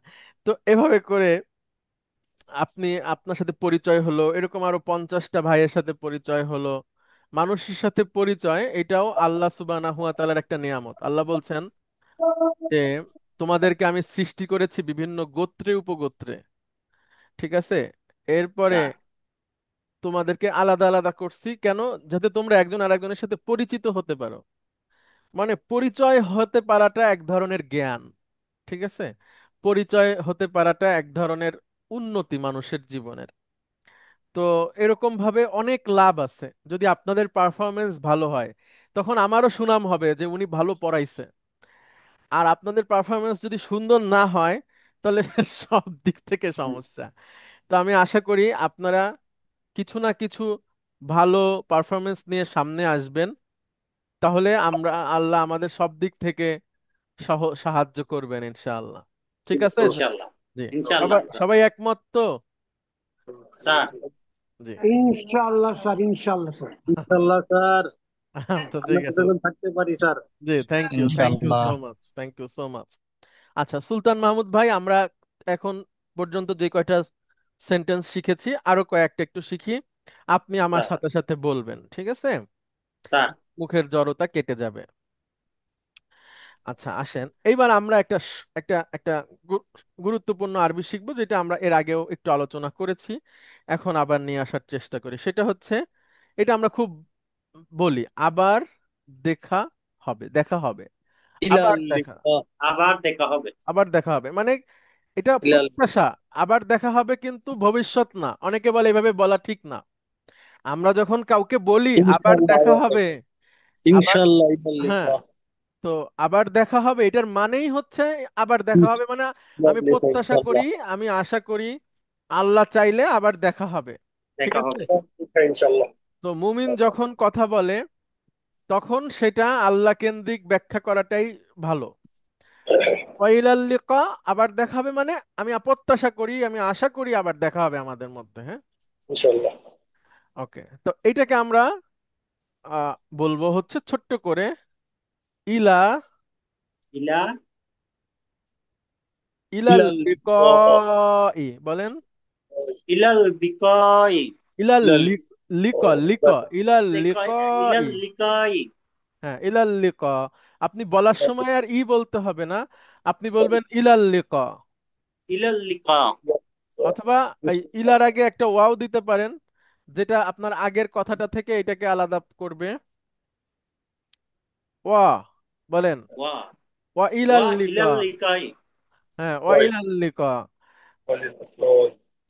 তো এভাবে করে আপনার সাথে পরিচয় হলো, এরকম আরো 50টা ভাইয়ের সাথে পরিচয় হলো। মানুষের সাথে পরিচয়, এটাও আল্লাহ সুবহানাহু ওয়া তাআলার একটা নিয়ামত। আল্লাহ বলছেন যে তোমাদেরকে আমি সৃষ্টি করেছি বিভিন্ন গোত্রে উপগোত্রে, ঠিক আছে? এরপরে স্যার। তোমাদেরকে আলাদা আলাদা করছি কেন? যাতে তোমরা একজন আরেকজনের সাথে পরিচিত হতে পারো। মানে পরিচয় হতে পারাটা এক ধরনের জ্ঞান, ঠিক আছে? পরিচয় হতে পারাটা এক ধরনের উন্নতি মানুষের জীবনের। তো এরকম ভাবে অনেক লাভ আছে। যদি আপনাদের পারফরমেন্স ভালো হয়, তখন আমারও সুনাম হবে যে উনি ভালো পড়াইছে। আর আপনাদের পারফরমেন্স যদি সুন্দর না হয়, তাহলে সব দিক থেকে সমস্যা। তো আমি আশা করি আপনারা কিছু না কিছু ভালো পারফরমেন্স নিয়ে সামনে আসবেন, তাহলে আল্লাহ আমাদের সব দিক থেকে সাহায্য করবেন ইনশাআল্লাহ। ঠিক আছে? ইনশাল্লাহ। জি। ইনশাল্লাহ সবাই স্যার। সবাই একমত তো? স্যার। জি। ইনশাআল্লাহ স্যার, ইনশাআল্লাহ স্যার। ইনশাল্লাহ স্যার। আচ্ছা আমরা ঠিক আছে। কতক্ষণ থাকতে পারি স্যার? জি, থ্যাংক ইউ ইনশাআল্লাহ। So much, thank you so much. আচ্ছা সুলতান মাহমুদ ভাই, আমরা এখন পর্যন্ত যে কয়টা সেন্টেন্স শিখেছি আরো কয়েকটা একটু শিখি, আপনি আমার স্যার সাথে সাথে বলবেন, ঠিক আছে? স্যার মুখের জড়তা কেটে যাবে। আচ্ছা আসেন, এইবার আমরা একটা গুরুত্বপূর্ণ আরবি শিখবো, যেটা আমরা এর আগেও একটু আলোচনা করেছি, এখন আবার নিয়ে আসার চেষ্টা করি। সেটা হচ্ছে, এটা আমরা খুব বলি, আবার দেখা হবে, দেখা হবে, আবার ইলাল দেখা, লিকা। আবার দেখা হবে। আবার দেখা হবে মানে এটা ইলাল। প্রত্যাশা। আবার দেখা হবে কিন্তু ভবিষ্যৎ না, অনেকে বলে এভাবে বলা ঠিক না। আমরা যখন কাউকে বলি আবার ইনশাআল্লাহ দেখা আবার হবে, দেখা। আবার, ইনশাআল্লাহ ইলাল হ্যাঁ, লিকা। তো আবার দেখা হবে এটার মানেই হচ্ছে আবার দেখা হবে মানে ইলাল আমি লিকা প্রত্যাশা করি, ইনশাআল্লাহ। আমি আশা করি আল্লাহ চাইলে আবার দেখা হবে, ঠিক দেখা আছে? হবে। ইনশাআল্লাহ। তো মুমিন যখন কথা বলে তখন সেটা আল্লাহ কেন্দ্রিক ব্যাখ্যা করাটাই ভালো। ওয়াইলাল লিকা, আবার দেখা হবে মানে আমি প্রত্যাশা করি, আমি আশা করি আবার দেখা হবে আমাদের মধ্যে, হ্যাঁ। ইনশাআল্লাহ। ওকে, তো এইটাকে আমরা বলবো হচ্ছে ছোট্ট করে, ইলা, ইলা ইলাল ইলাল লিকা। লিকাই বলেন, ইলাল বিকয়। ইলাল ইলাল লিক, লিক, ইলাল লিকয় লিকাই। ইলাল লিকয়। হ্যাঁ, ইলাল লিকা। আপনি বলার সময় আর বলতে হবে না, আপনি বলবেন ইলাল লিকা, ইলাল লিকা। অথবা এই ইলার আগে একটা ওয়াও দিতে পারেন, যেটা আপনার আগের কথাটা থেকে এটাকে আলাদা করবে। ওয়া, বলেন ওয়া ওয়া ওয়া ইলাল লিকা। ইলাল লিকাই। হ্যাঁ, ওয়া ইলাল লিকা।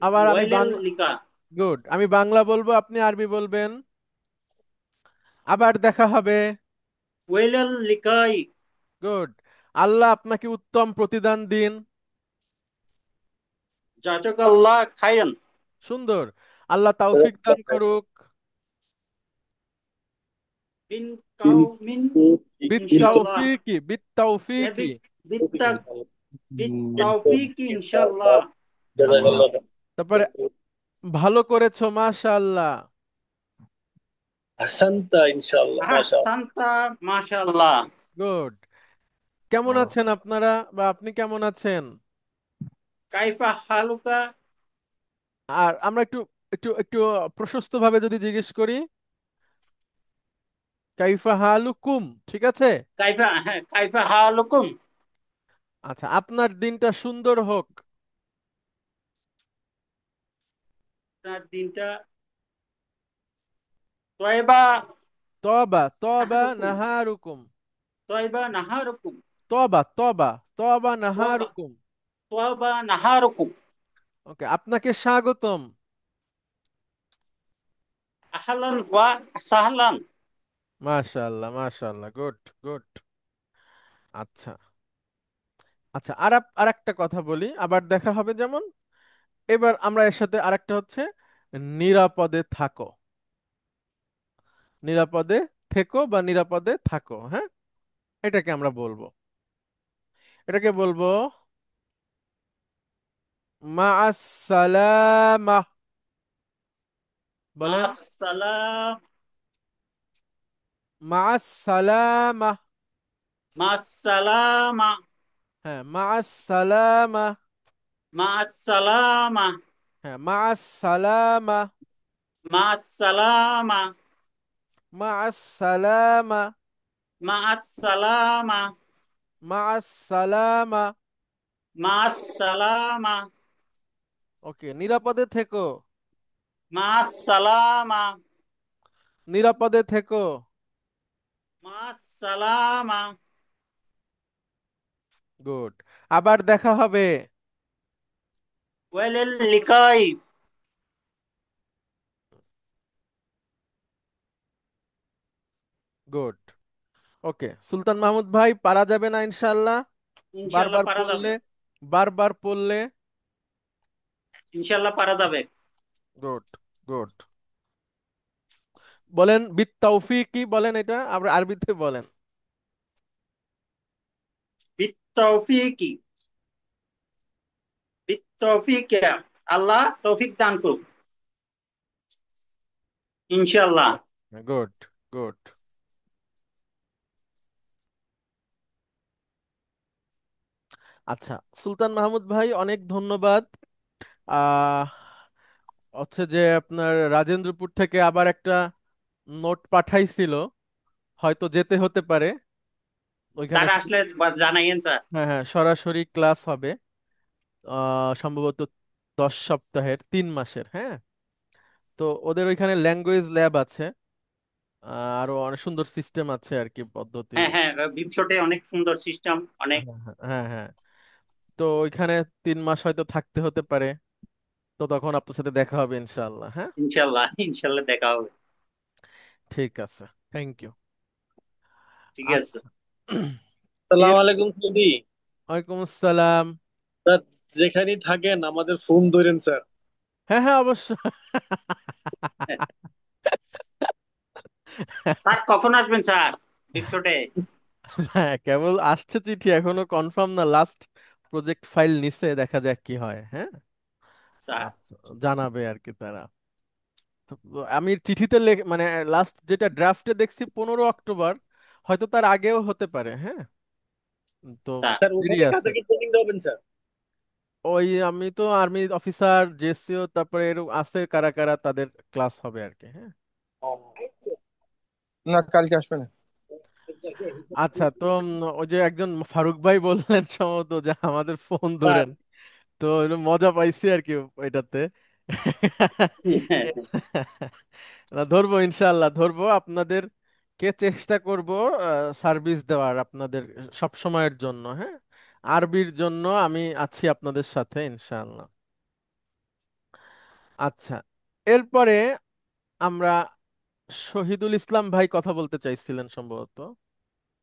আবার আমি ওয়াইলাল লিকা। গুড, আমি বাংলা বলবো, আপনি আরবি বলবেন। আবার দেখা হবে। ওয়াইলাল লিকাই। গুড, আল্লাহ আপনাকে উত্তম প্রতিদান দিন। জাযাকাল্লাহ খাইরান। সুন্দর, আল্লাহ তৌফিক দান করুক। বিন কাউমিন। ইনশাআল্লাহ। বিত্তাউফিকি, বিত্তাউফিকি। বিত বিত্তা বিত তাওফিক ইনশাআল্লাহ। আচ্ছা, জাযাকাল্লাহ। তারপরে ভালো করেছো মাশাআল্লাহ। হাসানতা ইনশাআল্লাহ মাশাআল্লাহ। আহসানতা মাশাআল্লাহ। গুড, কেমন আছেন আপনারা, বা আপনি কেমন আছেন? কাইফা হালুকা। আর আমরা একটু একটু একটু প্রশস্ত ভাবে যদি জিজ্ঞেস করি, কাইফা হালুকুম, ঠিক আছে? কাইফা, হ্যাঁ, কাইফা হালুকুম। আচ্ছা, আপনার দিনটা সুন্দর হোক। আপনার দিনটা তয়বা তবা, তবা নাহারুকুম। নাহারুকুম। তয়বা নাহারুকুম। তবা, তবা, তবা তয়বা নাহারুকুম। তয়বা নাহারুকুম। ওকে, আপনাকে স্বাগতম। আহলান ওয়া সাহলান। মাশাআল্লাহ, মাশাআল্লাহ, গুড, গুড। আচ্ছা, আচ্ছা, আর একটা কথা বলি, আবার দেখা হবে যেমন, এবার আমরা এর সাথে আরেকটা হচ্ছে নিরাপদে থাকো, নিরাপদে থেকো বা নিরাপদে থাকো, হ্যাঁ, এটাকে আমরা বলবো, এটাকে বলবো মাআস সালামা, বলেন মাস সালাম। মাআস সালামা। মাস সালামা। হ্যাঁ, মাআস সালামা। মাস সালামা। হ্যাঁ, মাআস সালামা। মাস সালামা। মাআস সালামা। মাস সালামা। মাআস সালামা। মাস সালামা। ওকে, নিরাপদে থেকো, মাস সালামা। নিরাপদে থেকো। মাস সালামা। গুড, আবার দেখা হবে। ওয়াইলাল লিকাই। গুড। ওকে সুলতান মাহমুদ ভাই, পারা যাবে না ইনশাল্লাহ? ইনশাআল্লাহ বারবার পারা পড়লে, যাবে। বারবার পড়লে। ইনশাআল্লাহ পারা যাবে। Good, good. বলেন বিত্তাউফিকি, বলেন এটা আমরা আরবিতে বলেন। বিত্তৌফিকি। বিত্তৌফিক। আল্লাহ তৌফিক দান করুক ইনশাআল্লাহ। Good, good. আচ্ছা, সুলতান মাহমুদ ভাই অনেক ধন্যবাদ। আহ হচ্ছে যে আপনার রাজেন্দ্রপুর থেকে আবার একটা নোট পাঠাইছিল, হয়তো যেতে হতে পারে ওইখানে। স্যার আসলে জানাইয়েন স্যার। হ্যাঁ হ্যাঁ, সরাসরি ক্লাস হবে সম্ভবত 10 সপ্তাহের 3 মাসের। হ্যাঁ, তো ওদের ওইখানে ল্যাঙ্গুয়েজ ল্যাব আছে, আরো অনেক সুন্দর সিস্টেম আছে আর কি, পদ্ধতি। হ্যাঁ হ্যাঁ, বিপশটে অনেক সুন্দর সিস্টেম, অনেক। হ্যাঁ হ্যাঁ হ্যাঁ হ্যাঁ। তো ওইখানে 3 মাস হয়তো থাকতে হতে পারে, তো তখন আপনার সাথে দেখা হবে ইনশাআল্লাহ। হ্যাঁ, ইনশাল্লাহ ইনশাল্লাহ দেখা হবে। ঠিক আছে, থ্যাংক ইউ। ঠিক আছে। আচ্ছা। সালাম এর আলাইকুম সুদি। ওয়ালাইকুম আসসালাম। স্যার, যেখানেই থাকেন আমাদের ফোন ধরেন স্যার। হ্যাঁ হ্যাঁ, অবশ্যই। স্যার কখন আসবেন স্যার বিপশটে? হ্যাঁ, কেবল আসছে চিঠি, এখনো কনফার্ম না। লাস্ট প্রজেক্ট ফাইল নিছে, দেখা যাক কি হয়। হ্যাঁ, স্যার আচ্ছা, জানাবে আর কি তারা। তো আমি চিঠিতে মানে লাস্ট যেটা ড্রাফটে দেখছি 15 অক্টোবর, হয়তো তার আগেও হতে পারে। হ্যাঁ, তো স্যার স্যার দেরি ওখানে আছে। কাদেরকে ট্রেনিং দেবেন স্যার? ওই আমি তো আর্মি অফিসার, জেসিও, তারপরে এরকম আছে কারা কারা, তাদের ক্লাস হবে আর কি। হ্যাঁ, না, কালকে আসবে না। আচ্ছা। তো ওই যে একজন ফারুক ভাই বললেন সম্ভবত যে আমাদের ফোন স্যার, ধরেন, তো একটু মজা পাইছি আর কি এটাতে। না, ধরবো ইনশাল্লাহ, ধরবো আপনাদের কে, চেষ্টা করব সার্ভিস দেওয়ার আপনাদের সব সময়ের জন্য। হ্যাঁ, আরবির জন্য আমি আছি আপনাদের সাথে ইনশাল্লাহ। আচ্ছা, এরপরে আমরা শহীদুল ইসলাম ভাই কথা বলতে চাইছিলেন সম্ভবত।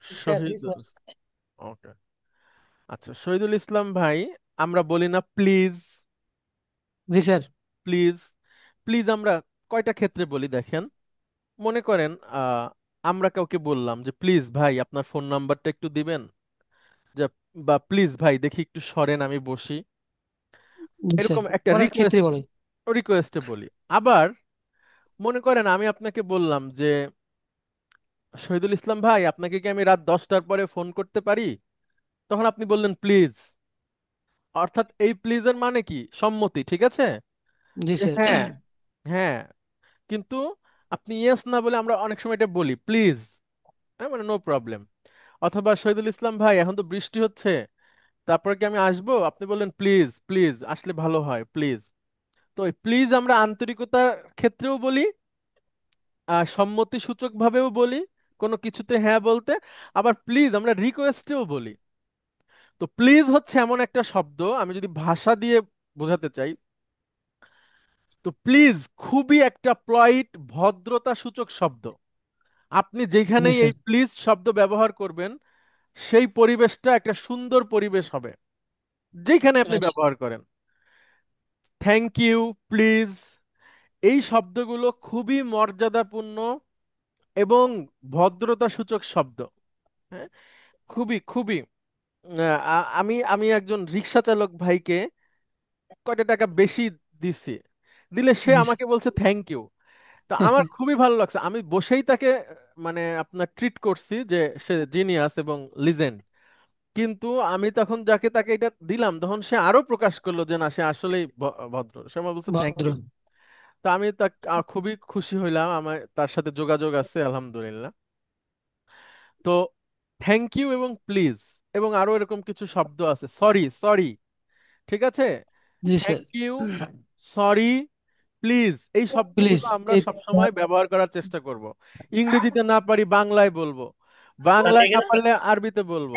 স্যার, জি শহীদুল, স্যার। ওকে। আচ্ছা, শহীদুল ইসলাম ভাই, আমরা বলি না please? G sir. Please, please আমরা কয়টা ক্ষেত্রে বলি দেখেন। মনে করেন আমরা কাউকে বললাম যে প্লিজ ভাই আপনার ফোন নাম্বারটা একটু দিবেন, যে বা প্লিজ ভাই দেখি একটু সরেন আমি বসি, জি স্যার, এরকম একটা অনেক ক্ষেত্রে রিকোয়েস্ট, বলে। রিকোয়েস্টে বলি। আবার মনে করেন আমি আপনাকে বললাম যে শহীদুল ইসলাম ভাই আপনাকে কি আমি রাত 10টার পরে ফোন করতে পারি, তখন আপনি বললেন প্লিজ। অর্থাৎ এই প্লিজের মানে কি? সম্মতি, ঠিক আছে, জি যে স্যার। হ্যাঁ, হ্যাঁ। কিন্তু আপনি ইয়েস না বলে আমরা অনেক সময় এটা বলি প্লিজ, হ্যাঁ, মানে নো প্রবলেম। অথবা শহীদুল ইসলাম ভাই এখন তো বৃষ্টি হচ্ছে, তারপরে কি আমি আসবো, আপনি বললেন প্লিজ, প্লিজ আসলে ভালো হয় প্লিজ। তো ওই প্লিজ আমরা আন্তরিকতার ক্ষেত্রেও বলি, সম্মতি সূচক ভাবেও বলি, কোনো কিছুতে হ্যাঁ বলতে। আবার প্লিজ আমরা রিকোয়েস্টেও বলি। তো প্লিজ হচ্ছে এমন একটা শব্দ, আমি যদি ভাষা দিয়ে বোঝাতে চাই, তো প্লিজ খুবই একটা পলাইট, ভদ্রতা সূচক শব্দ। আপনি জি যেখানেই এই স্যার। প্লিজ শব্দ ব্যবহার করবেন, সেই পরিবেশটা একটা সুন্দর পরিবেশ হবে, যেখানে আপনি আচ্ছা। ব্যবহার করেন। থ্যাংক ইউ, প্লিজ, এই শব্দগুলো খুবই মর্যাদাপূর্ণ এবং ভদ্রতা সূচক শব্দ। হ্যাঁ, খুবই খুবই। আমি আমি একজন রিক্সা চালক ভাইকে কয়টা টাকা বেশি দিছি, দিলে সে জি আমাকে বলছে থ্যাংক ইউ। তো আমার খুবই ভালো লাগছে, আমি বসেই তাকে মানে আপনার ট্রিট করছি যে সে জিনিয়াস এবং লিজেন্ড। কিন্তু আমি তখন যাকে তাকে এটা দিলাম, তখন সে আরো প্রকাশ করলো যে না, সে আসলেই ভদ্র, সে আমার বলছে থ্যাংক ভদ্র। ইউ। তো আমি তা খুবই খুশি হইলাম, আমার তার সাথে যোগাযোগ আছে আলহামদুলিল্লাহ। তো থ্যাংক ইউ এবং প্লিজ, এবং আরো এরকম কিছু শব্দ আছে, সরি, সরি, ঠিক আছে, জি sir. Thank you, sorry, please, এই প্লিজ। শব্দগুলো আমরা এই সব সময় ব্যবহার করার চেষ্টা করব। ইংরেজিতে না পারি বাংলায় বলবো, স্যার, বাংলায় না এখানে পারলে আরবিতে বলবো।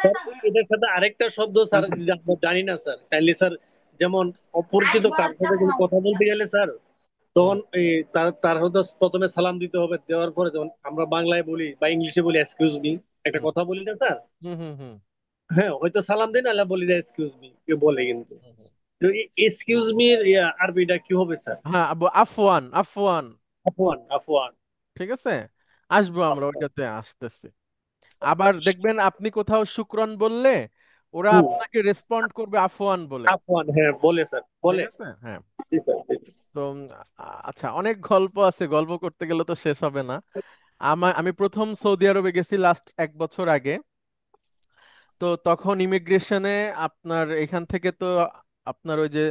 স্যার, এটার সাথে আরেকটা শব্দ স্যার যেটা আমরা জানি না স্যার, কাইন্ডলি স্যার। যেমন অপরিচিত কার সাথে কোনো কথা বলতে গেলে স্যার, হুম তখন এই তার তার হয়তো প্রথমে সালাম দিতে হবে, দেওয়ার পরে যেমন আমরা বাংলায় বলি বা ইংলিশে বলি এক্সকিউজ মি, একটা হুম কথা বলি না স্যার? হুম হুম হুম হ্যাঁ, হয়তো সালাম দিন, আল্লাহ বলি যে এক্সকিউজ মি, কেউ বলে কিন্তু। হুম, হুম। তো এক্সকিউজ মি এর আরবিটা কি হবে স্যার? হ্যাঁ, আফওয়ান, আফওয়ান, আফওয়ান, আফওয়ান। ঠিক আছে, আসবো আমরা আফওয়ান। ওইটাতে, আসতেছি। আবার দেখবেন আপনি কোথাও শুক্রন বললে ওরা হুম, আপনাকে রেসপন্ড করবে আফওয়ান বলে, আফওয়ান, হ্যাঁ বলে স্যার, ঠিক বলে। আছে। হ্যাঁ, জি স্যার, জি স্যার। তো আচ্ছা, অনেক গল্প আছে, গল্প করতে গেলে তো শেষ হবে না। আমি প্রথম সৌদি আরবে গেছি লাস্ট 1 বছর আগে। তো তখন ইমিগ্রেশনে আপনার এখান থেকে তো আপনার ওই যে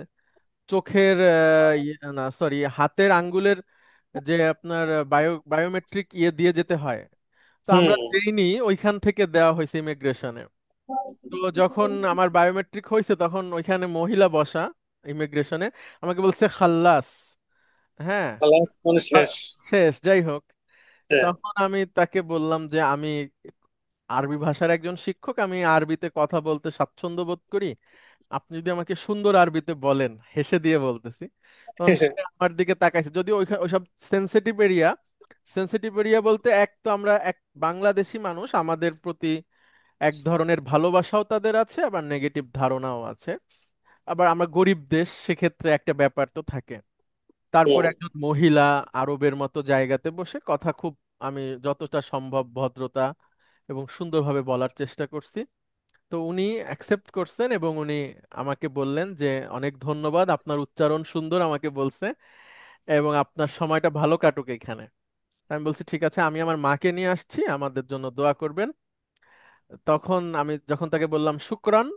চোখের না সরি হাতের আঙ্গুলের যে আপনার বায়োমেট্রিক দিয়ে যেতে হয়। তো আমরা হুম। দেইনি, ওইখান থেকে দেওয়া হয়েছে ইমিগ্রেশনে। তো যখন আমার বায়োমেট্রিক হয়েছে তখন ওইখানে মহিলা বসা ইমিগ্রেশনে আমাকে বলছে খাল্লাস। হ্যাঁ, আল্লাহ মানে শেষ। শেষ, যাই হোক। হ্যাঁ। তখন আমি তাকে বললাম যে আমি আরবি ভাষার একজন শিক্ষক, আমি আরবিতে কথা বলতে স্বাচ্ছন্দ্য বোধ করি, আপনি যদি আমাকে সুন্দর আরবিতে বলেন, হেসে দিয়ে বলতেছি। তখন সে আমার দিকে তাকাইছে, যদিও ওইসব সেন্সিটিভ এরিয়া। সেন্সিটিভ এরিয়া বলতে এক তো আমরা এক বাংলাদেশি মানুষ, আমাদের প্রতি এক ধরনের ভালোবাসাও তাদের আছে, আবার নেগেটিভ ধারণাও আছে। আবার আমরা গরিব দেশ, সেক্ষেত্রে একটা ব্যাপার তো থাকে। তারপর হুম। একজন মহিলা আরবের মতো জায়গাতে বসে কথা খুব, আমি যতটা সম্ভব ভদ্রতা এবং সুন্দরভাবে বলার চেষ্টা করছি। তো উনি অ্যাকসেপ্ট করছেন এবং উনি আমাকে বললেন যে অনেক ধন্যবাদ, আপনার উচ্চারণ সুন্দর আমাকে বলছে, এবং আপনার সময়টা ভালো কাটুক এখানে। আমি বলছি ঠিক আছে, আমি আমার মাকে নিয়ে আসছি, আমাদের জন্য দোয়া করবেন। তখন আমি যখন তাকে বললাম শুক্রান,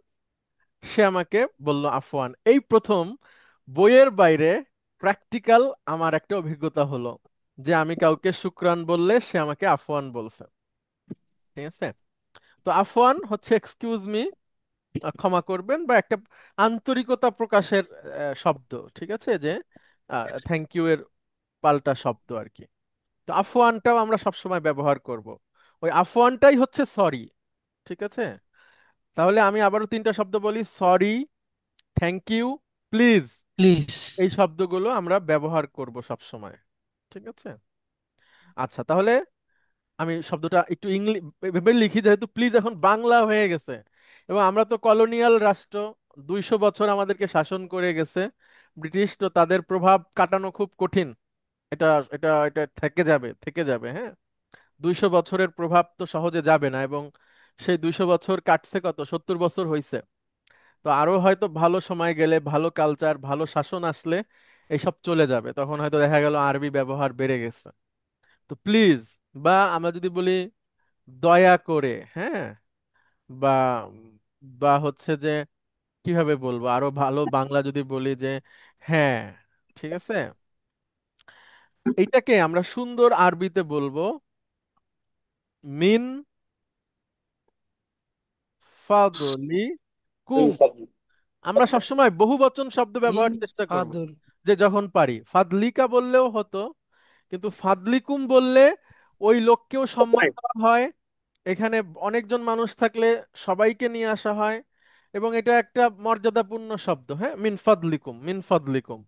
সে আমাকে বলল আফওয়ান। এই প্রথম বইয়ের বাইরে প্র্যাকটিক্যাল আমার একটা অভিজ্ঞতা হলো যে আমি কাউকে শুক্রান বললে সে আমাকে আফওয়ান বলছে। ঠিক আছে? তো আফওয়ান হচ্ছে এক্সকিউজ মি, ক্ষমা করবেন, বা একটা আন্তরিকতা প্রকাশের শব্দ। ঠিক আছে, যে থ্যাংক ইউ এর পাল্টা শব্দ আর কি। তো আফওয়ানটাও আমরা সবসময় ব্যবহার করব। ওই আফওয়ানটাই হচ্ছে সরি। ঠিক আছে, তাহলে আমি আবারও তিনটা শব্দ বলি: sorry, thank you, please. Please. এই শব্দগুলো আমরা ব্যবহার করব সব সময়। ঠিক আছে? আচ্ছা, তাহলে আমি শব্দটা একটু ইংলিশ ভেবে লিখি, যেহেতু প্লিজ এখন বাংলা হয়ে গেছে, এবং আমরা তো কলোনিয়াল রাষ্ট্র, 200 বছর আমাদেরকে শাসন করে গেছে ব্রিটিশ, তো তাদের প্রভাব কাটানো খুব কঠিন। এটা এটা এটা থেকে যাবে, থেকে যাবে, হ্যাঁ। 200 বছরের প্রভাব তো সহজে যাবে না, এবং সেই 200 বছর কাটছে, কত 70 বছর হয়েছে। তো আরো হয়তো ভালো সময় গেলে, ভালো কালচার, ভালো শাসন আসলে এইসব চলে যাবে, তখন হয়তো দেখা গেল আরবি ব্যবহার বেড়ে গেছে। তো প্লিজ, বা আমরা যদি বলি দয়া করে, হ্যাঁ, বা বা হচ্ছে যে কিভাবে বলবো আরো ভালো বাংলা যদি বলি যে হ্যাঁ, ঠিক আছে, এইটাকে আমরা সুন্দর আরবিতে বলবো মিন ফাদলি কুম। ইনশাআল্লাহ। আমরা সবসময় বহুবচন শব্দ মিন ব্যবহার চেষ্টা করব, ফাদল। যে যখন পারি ফাদলিকা বললেও হতো, কিন্তু ফাদলিকুম বললে ওই লোককেও সম্মান দেওয়া হয়। এখানে অনেকজন মানুষ থাকলে সবাইকে নিয়ে আসা হয়, এবং এটা একটা মর্যাদাপূর্ণ শব্দ। হ্যাঁ, মিন ফাদলিকুম, মিন ফাদলিকুম।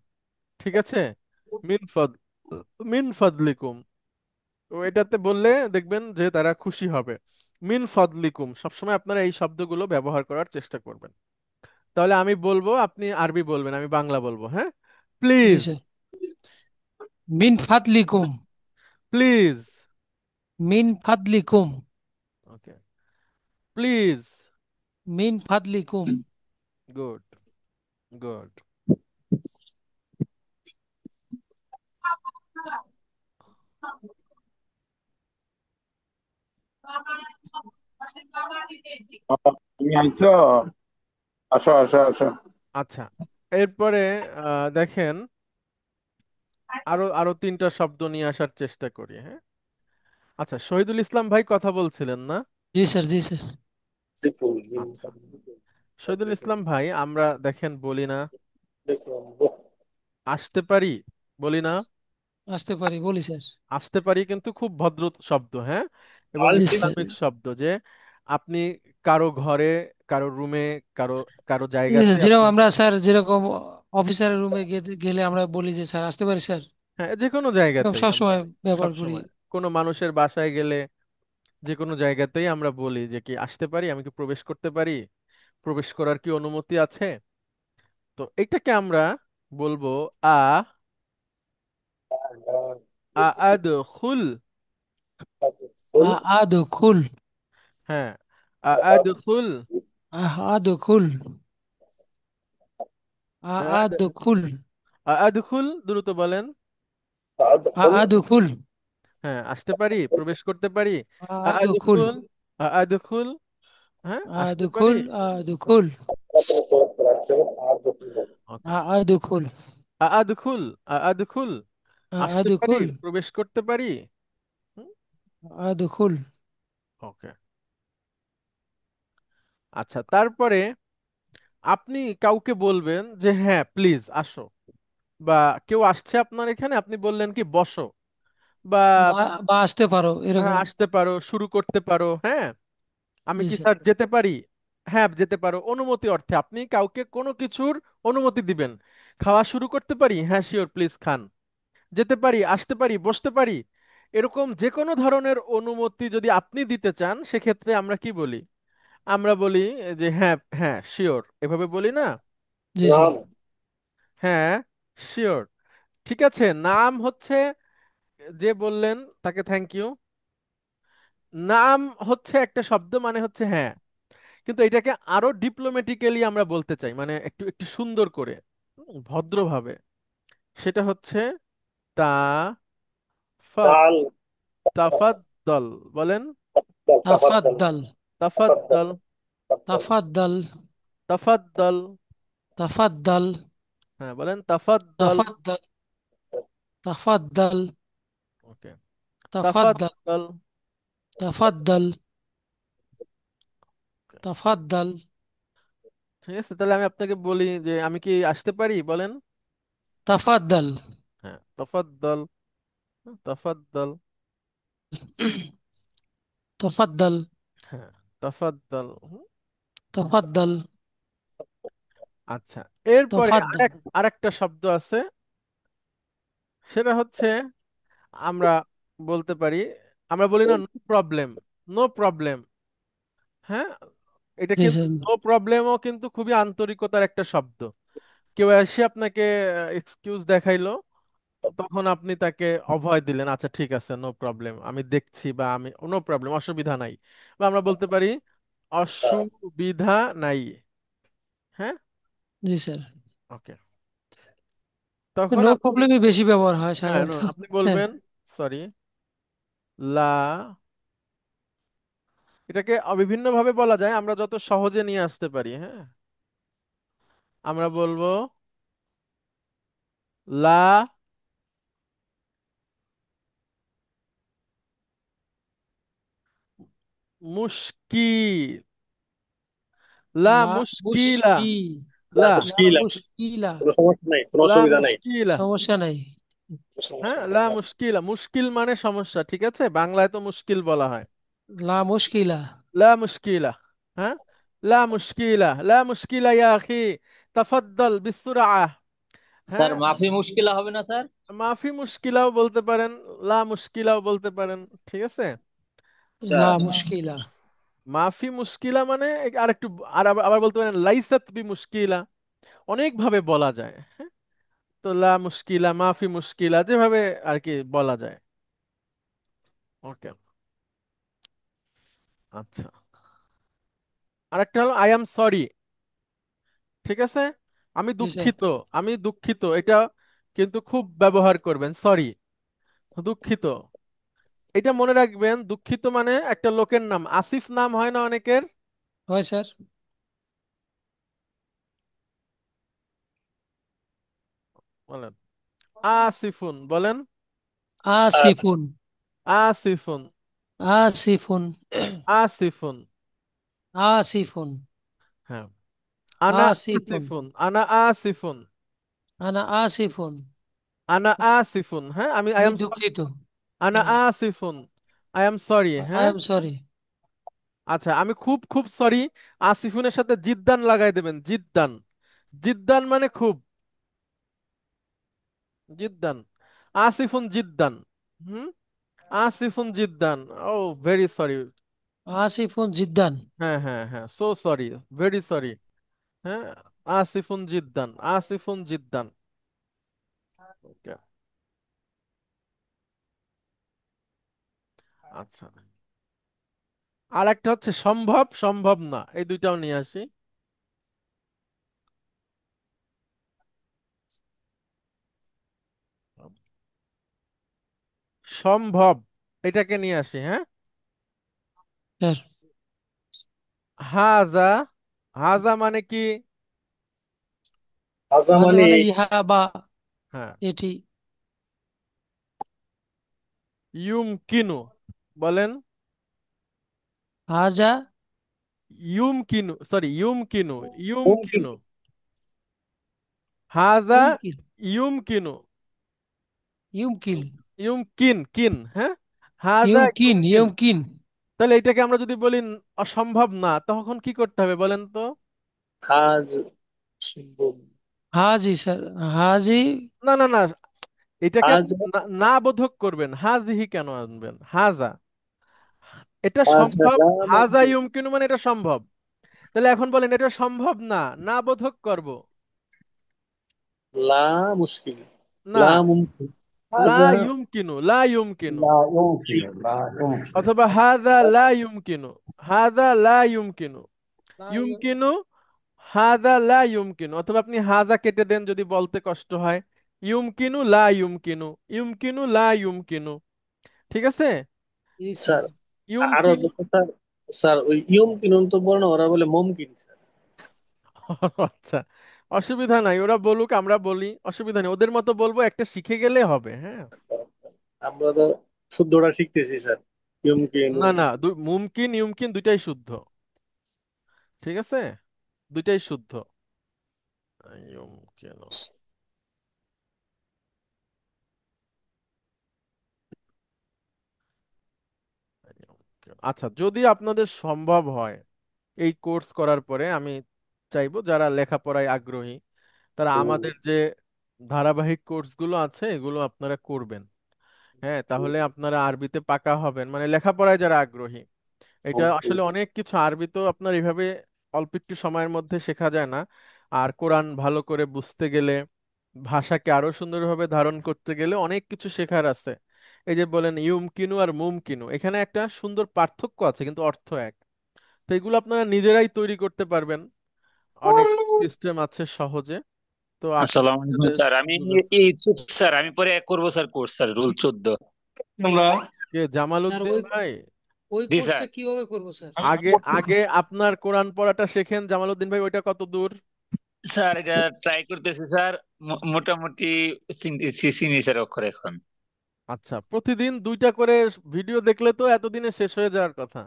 ঠিক আছে, মিন ফাদ মিন ফাদলিকুম। তো এটাতে বললে দেখবেন যে তারা খুশি হবে। মিন ফাদলিকুম, সবসময় আপনারা এই শব্দগুলো ব্যবহার করার চেষ্টা করবেন। তাহলে আমি বলবো, আপনি আরবি বলবেন, আমি বাংলা বলবো, হ্যাঁ। জি প্লিজ, স্যার। মিন ফাদলিকুম। প্লিজ। মিন ফাদলিকুম। Okay, please. মিন ফাদলিকুম। Good, good. তুমি আইছো? আসো আসো আসো। আচ্ছা, এরপরে দেখেন, আরো আরো তিনটা শব্দ নিয়ে আসার চেষ্টা করি, হ্যাঁ। আচ্ছা, শহীদুল ইসলাম ভাই কথা বলছিলেন না? জি স্যার, জি স্যার। দেখুন আচ্ছা, শহীদুল ইসলাম ভাই, আমরা দেখেন বলি না দেখুন আসতে পারি, বলি না আসতে পারি, বলি স্যার। আসতে পারি, কিন্তু খুব ভদ্র শব্দ, হ্যাঁ, এবং জি স্যার। ইসলামিক শব্দ। যে আপনি কারো ঘরে, কারো রুমে, কারো কারো জি জায়গাতে স্যার, যেরকম আপনি, আমরা স্যার, যেরকম অফিসারের রুমে গেলে আমরা বলি যে স্যার আসতে পারি স্যার। হ্যাঁ, যে কোনো এরকম জায়গাতেই আমরা সবসময় সব ব্যবহার করি। সময় কোনো মানুষের বাসায় গেলে, যে কোনো জায়গাতেই আমরা বলি যে কি আসতে পারি, আমি কি প্রবেশ করতে পারি, প্রবেশ করার কি অনুমতি আছে। তো এটাকে আমরা বলবো আ আদখুল। আ আদখুল। হ্যাঁ, আদখুল। আদখুল। আদখুল। আদখুল, দ্রুত বলেন। আদখুল। হ্যাঁ, আসতে পারি, প্রবেশ করতে পারি। আদখুল। আদখুল, আদখুল। হ্যাঁ, আসতে পারি। আদুখুল আদুখুল ওকে। আদুখুল আদখুল, আদখুল, আসতে পারি, আদুখুল প্রবেশ করতে পারি। আদুখুল। ওকে। আচ্ছা, তারপরে আপনি কাউকে বলবেন যে হ্যাঁ প্লিজ আসো, বা কেউ আসছে আপনার এখানে, আপনি বললেন কি বসো, বা বা বা আসতে পারো হ্যাঁ এরকম। আসতে পারো, শুরু করতে পারো, হ্যাঁ আমি জি কি স্যার। স্যার যেতে পারি, হ্যাঁ যেতে পারো, অনুমতি অর্থে আপনি কাউকে কোনো কিছুর অনুমতি দিবেন। খাওয়া শুরু করতে পারি, হ্যাঁ শিওর প্লিজ খান। যেতে পারি, আসতে পারি, বসতে পারি, এরকম যে কোনো ধরনের অনুমতি যদি আপনি দিতে চান, সেক্ষেত্রে আমরা কি বলি? আমরা বলি যে হ্যাঁ হ্যাঁ শিওর, এভাবে বলি না? জি স্যার। নাম হ্যাঁ শিওর। ঠিক আছে, নাম হচ্ছে, যে বললেন তাকে থ্যাংক ইউ। নাম হচ্ছে একটা শব্দ, মানে হচ্ছে হ্যাঁ, কিন্তু এটাকে আরো ডিপ্লোম্যাটিক্যালি আমরা বলতে চাই, মানে একটু একটু সুন্দর করে, ভদ্রভাবে। সেটা হচ্ছে তা দাল তাফাদ্দল, বলেন। তাফাদ্দাল তাফাদ্দাল তাফাদ্দল, তাফাদ্দাল তাফাদ্দল। তাফাদ্দাল হ্যাঁ বলেন তাফাদ্দল। তাফাদ্দাল তাফাদ্দাল ওকে। তাফাদ্দাল তাফাদ্দল। তাফাদ্দাল তাফাদ্দাল। ঠিক আছে, তাহলে আমি আপনাকে বলি যে আমি কি আসতে পারি, বলেন। তাফাদ্দাল হ্যাঁ তাফাদ্দল, তাফাদ্দল। তাফাদ্দাল হ্যাঁ তাফাদ্দল। তাফাদ্দাল আচ্ছা, এরপরে তাফাদ্দাল। আরেকটা শব্দ আছে, সেটা হচ্ছে আমরা বলতে পারি, আমরা বলি না নো প্রবলেম, নো প্রবলেম। হ্যাঁ, এটা জি কিন্তু স্যার। নো প্রবলেমও কিন্তু খুবই আন্তরিকতার একটা শব্দ। কেউ এসে আপনাকে এক্সকিউজ দেখাইলো, তখন আপনি তাকে অভয় দিলেন, আচ্ছা ঠিক আছে নো প্রবলেম, আমি দেখছি, বা আমি নো প্রবলেম, অসুবিধা নাই। বা আমরা বলতে পারি অসুবিধা নাই। হ্যাঁ। জি স্যার। ওকে। তখন নো আপনি, প্রবলেমই বেশি ব্যবহার হয় হ্যাঁ সাধারণত। আপনি হ্যাঁ। বলবেন সরি, লা, এটাকে বিভিন্ন ভাবে বলা যায়, আমরা যত সহজে নিয়ে আসতে পারি, হ্যাঁ আমরা বলবো লা মুশকিল, লা লা মুশকিলা, মুশকি লা, লা মুশকিল মুশকিলা। কোনো সমস্যা নাই, কোনো লা অসুবিধা নাই, মুশকিলা। সমস্যা নাই। কোনো সমস্যা হ্যাঁ নাই। লা মুশকিলা, মুশকিল মানে সমস্যা, ঠিক আছে, বাংলায় তো মুশকিল বলা হয়। লা মুশকিলা। লা মুশকিলা। হ্যাঁ, লা মুশকিলা, লা মুশকিলা ইয়া আখি, তাফাদ্দাল বিসুরআহ। স্যার হ্যাঁ, মাফি মুশকিলা হবে না স্যার? মাফি মুশকিলাও বলতে পারেন, লা মুশকিলাও বলতে পারেন, ঠিক আছে। আচ্ছা। লা মুশকিলা। মাফি মুশকিলা মানে আরেকটু, আর আবার বলতে পারেন লাইসাত বি মুশকিলা, অনেক ভাবে বলা যায়। হ্যাঁ, তো লা মুশকিলা, মাফি মুশকিলা, যেভাবে আর কি বলা যায়। ওকে। আচ্ছা, আরেকটা হলো আই এম সরি, ঠিক আছে, আমি জি স্যার। দুঃখিত, আমি দুঃখিত, এটা কিন্তু খুব ব্যবহার করবেন, সরি, দুঃখিত। এটা মনে রাখবেন, দুঃখিত মানে একটা লোকের নাম, আসিফ নাম হয় না অনেকের, হয় স্যার। বলেন আসিফুন, বলেন আর আসিফুন আসিফুন, আসিফুন আসিফুন। আসিফুন হ্যাঁ, আনা আসিফুন। আসিফুন, আনা আসিফুন, আনা আসিফুন। আনা আসিফুন। হ্যাঁ, আমি আই আমি এম সরি, দুঃখিত। আনা আসিফুন, আই এম সরি। আই হ্যাঁ, এম সরি। আচ্ছা আমি খুব খুব সরি, আসিফুনের সাথে জিদ্দান লাগাই দেবেন, জিদ্দান, জিদ্দান মানে খুব, জিদ্দান, আসিফুন জিদ্দান। হুম, আসিফুন জিদ্দান, ও ভেরি সরি। আসিফুন জিদ্দান। হ্যাঁ হ্যাঁ হ্যাঁ, সো সরি, ভেরি সরি। হ্যাঁ, আসিফুন জিদ্দান, আসিফুন জিদ্দান। ওকে। আচ্ছা, আর একটা হচ্ছে সম্ভব, সম্ভব না, এই দুইটাও নিয়ে আসি। সম্ভব, এটাকে নিয়ে আসি, হ্যাঁ। স্যার। হাজা, হাজা মানে কি? হাজা হাজা মানে মানে ইহা বা হ্যাঁ, এটি। ইউমকিনু বলেন। হাজা ইউমকিনু, সরি ইউমকিনু, মুমকিন। ইউমকিনু। হাজা ইউমকিন, ইউমকিনু, ইউমকিন, ইউমকিন কিন, হ্যাঁ, হাজা ইউমকিন, ইউমকিন। ইউমকিন। তাহলে এটাকে আমরা যদি বলি অসম্ভব না, তখন কি করতে হবে বলেন তো? হাজ সম্ভব। হাজি স্যার, হাজি। না না না, এটাকে হাজ আপনি না না বোধক করবেন, হাজিহি কেন আনবেন? হাজা, এটা হাজা সম্ভব। লা হাজা মুমকিন। ইউমকিনু মানে এটা সম্ভব। তাহলে এখন বলেন এটা সম্ভব না, না বোধক করব। লা মুশকিল। না, লা মুমকিন। লা হাজা ইউমকিনু, লা ইউমকিনু। لا يمكن لا يمكن অথবা হাদা লা ইউমকিনু, হাদা লা ইউমকিনু, ইউমকিনু, হাদা লা ইউমকিনু। অথবা আপনি হাজা কেটে দেন যদি বলতে কষ্ট হয়, ইউমকিনু লা ইউমকিনু, ইউমকিনু লা ইউমকিনু। ঠিক আছে? জি স্যার স্যার। আরো ইউমকিনু। দেখো স্যার। স্যার ওই ইয়মকিন তো বলে না, ওরা বলে মুমকিন স্যার। আচ্ছা, অসুবিধা নাই, ওরা বলুক, আমরা বলি, অসুবিধা নেই, ওদের মতো বলবো, একটা শিখে গেলে হবে। হ্যাঁ, আমরা তো শুদ্ধটা শিখতেছি স্যার। ইয়মকিন। না না, মুমকিন ইউমকিন দুইটাই শুদ্ধ। ঠিক আছে, দুইটাই শুদ্ধ। ইউমকিন, আচ্ছা, যদি আপনাদের সম্ভব হয় এই কোর্স করার পরে, আমি চাইবো যারা লেখাপড়ায় আগ্রহী তারা আমাদের যে ধারাবাহিক কোর্সগুলো আছে এগুলো আপনারা করবেন। হ্যাঁ, তাহলে আপনারা আরবিতে পাকা হবেন, মানে লেখাপড়ায় যারা আগ্রহী। এটা আসলে অনেক কিছু, আরবি তো আপনার এইভাবে অল্প একটু সময়ের মধ্যে শেখা যায় না। আর কোরআন ভালো করে বুঝতে গেলে, ভাষাকে আরো সুন্দরভাবে ধারণ করতে গেলে অনেক কিছু শেখার আছে। এই যে বলেন ইউমকিনু আর মুমকিনু, এখানে একটা সুন্দর পার্থক্য আছে কিন্তু অর্থ এক। তো এগুলো আপনারা নিজেরাই তৈরি করতে পারবেন, অনেক সিস্টেম আছে সহজে। তো আশা আসসালামু করি আলাইকুম তাদের স্যার, আমি সুযোগ আছে। এই স্যার আমি পরে করবো স্যার কোর্স, স্যার রুল 14। তোমরা কে, স্যার জামালউদ্দিন ওই ভাই? ওই জি স্যার। কোর্সটা কিভাবে করবো স্যার? আগে আগে আপনার কোরআন পড়াটা শেখেন জামালউদ্দিন ভাই, ওইটা কত দূর? স্যার এটা ট্রাই করতেছি স্যার, মোটামুটি চিনি স্যার অক্ষর এখন। আচ্ছা, প্রতিদিন দুইটা করে ভিডিও দেখলে তো এতদিনে শেষ হয়ে যাওয়ার কথা।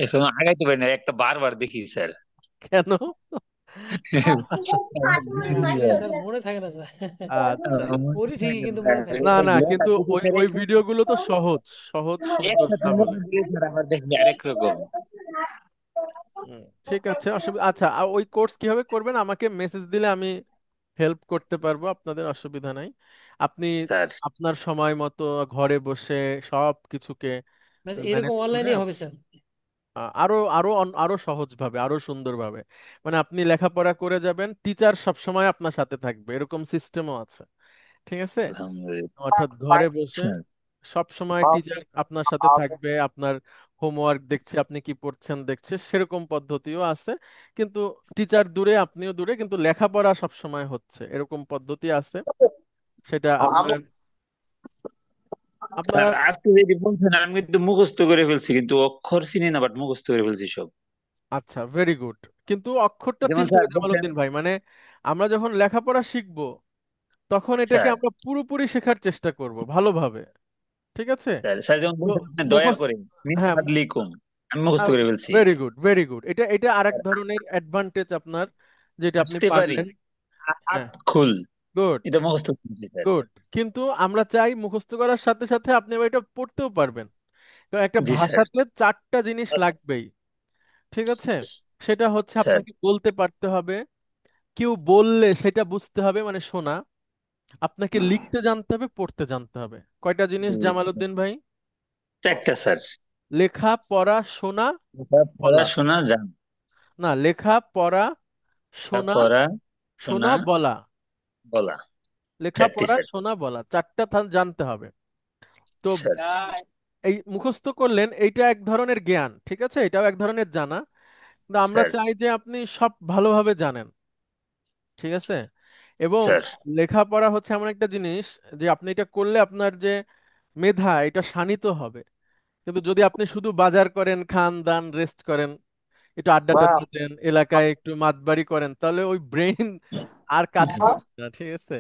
এখন আগাইতে পারি না, একটা বারবার দেখি স্যার। কেন? আসলে স্যার মনে থাকে না স্যার। আচ্ছা, করি ঠিকই কিন্তু মনে থাকে না না। না, কিন্তু ওই ওই ভিডিওগুলো তো সহজ, সহজ সুন্দর একটা সাবলীল। স্যার আবার দেখি আরেক রকম। ঠিক আছে, অসুবিধা, আচ্ছা, ওই কোর্স কিভাবে করবেন আমাকে মেসেজ দিলে আমি হেল্প করতে পারবো, আপনাদের অসুবিধা নাই। আপনি স্যার আপনার সময় মতো ঘরে বসে সব কিছুকে মানে এরকম ম্যানেজ করে অনলাইনে হবে স্যার? আরো আরো আরো সহজ ভাবে, আরো সুন্দর ভাবে, মানে আপনি লেখাপড়া করে যাবেন, টিচার সব সময় আপনার সাথে থাকবে, এরকম সিস্টেমও আছে। ঠিক আছে, আলহামদুলিল্লাহ অর্থাৎ ঘরে বসে স্যার। সব সময় টিচার আপনার সাথে থাকবে, আপনার হোমওয়ার্ক দেখছে, আপনি কি পড়ছেন দেখছে, সেরকম পদ্ধতিও আছে। কিন্তু টিচার দূরে, আপনিও দূরে, কিন্তু লেখাপড়া সব সময় হচ্ছে, এরকম পদ্ধতি আছে। সেটা আপনারা আপনারা স্যার আজকে যেটি বলছেন আমি কিন্তু মুখস্থ করে ফেলছি, কিন্তু অক্ষর চিনি না, বাট মুখস্থ করে ফেলছি সব। আচ্ছা, ভেরি গুড। কিন্তু অক্ষরটা যেমন চিনতে স্যার হবে দেখেন। জামালউদ্দিন ভাই, মানে আমরা যখন লেখাপড়া শিখবো তখন এটাকে স্যার আমরা পুরোপুরি শেখার চেষ্টা করব ভালোভাবে। ঠিক আছে? স্যার স্যার যেমন তো বলছেন আপনি দয়া মুখস্থ, করে মিন হ্যাঁ, ফাদলিকুম, আমি মুখস্থ করে ফেলছি। ভেরি গুড, ভেরি গুড, এটা এটা আরেক ধরনের অ্যাডভান্টেজ আপনার, যেটা আপনি বুঝতে পারি পারলেন। হ্যাঁ, খুল, গুড, এটা মুখস্থ করছি স্যার। গুড। কিন্তু আমরা চাই মুখস্থ করার সাথে সাথে আপনি আবার এটা পড়তেও পারবেন, কারণ একটা জি স্যার। ভাষাতে চারটা জিনিস লাগবেই। ঠিক আছে, সেটা হচ্ছে স্যার আপনাকে বলতে পারতে হবে, কেউ বললে সেটা বুঝতে হবে মানে শোনা, আপনাকে লিখতে জানতে হবে, পড়তে জানতে হবে। কয়টা জিনিস জামালউদ্দিন ভাই? চারটা স্যার। লেখা, পড়া, শোনা, বলা। পড়াশোনা জান, না, লেখা, পড়া, শোনা, পড়া শোনা, শোনা বলা। বলা। লেখা, চারটি পড়া, স্যার। শোনা, বলা, চারটা জানতে হবে। তো স্যার এই মুখস্থ করলেন, এইটা এক ধরনের জ্ঞান, ঠিক আছে, এটাও এক ধরনের জানা, কিন্তু আমরা স্যার চাই যে আপনি সব ভালোভাবে জানেন। ঠিক আছে, এবং স্যার লেখাপড়া হচ্ছে এমন একটা জিনিস যে আপনি এটা করলে আপনার যে মেধা এটা শানিত হবে। কিন্তু যদি আপনি শুধু বাজার করেন, খান দান, রেস্ট করেন, একটু আড্ডা টাড্ডা দেন, এলাকায় একটু মাতবাড়ি করেন, তাহলে ওই ব্রেন আর কাজ করবে না, ঠিক আছে?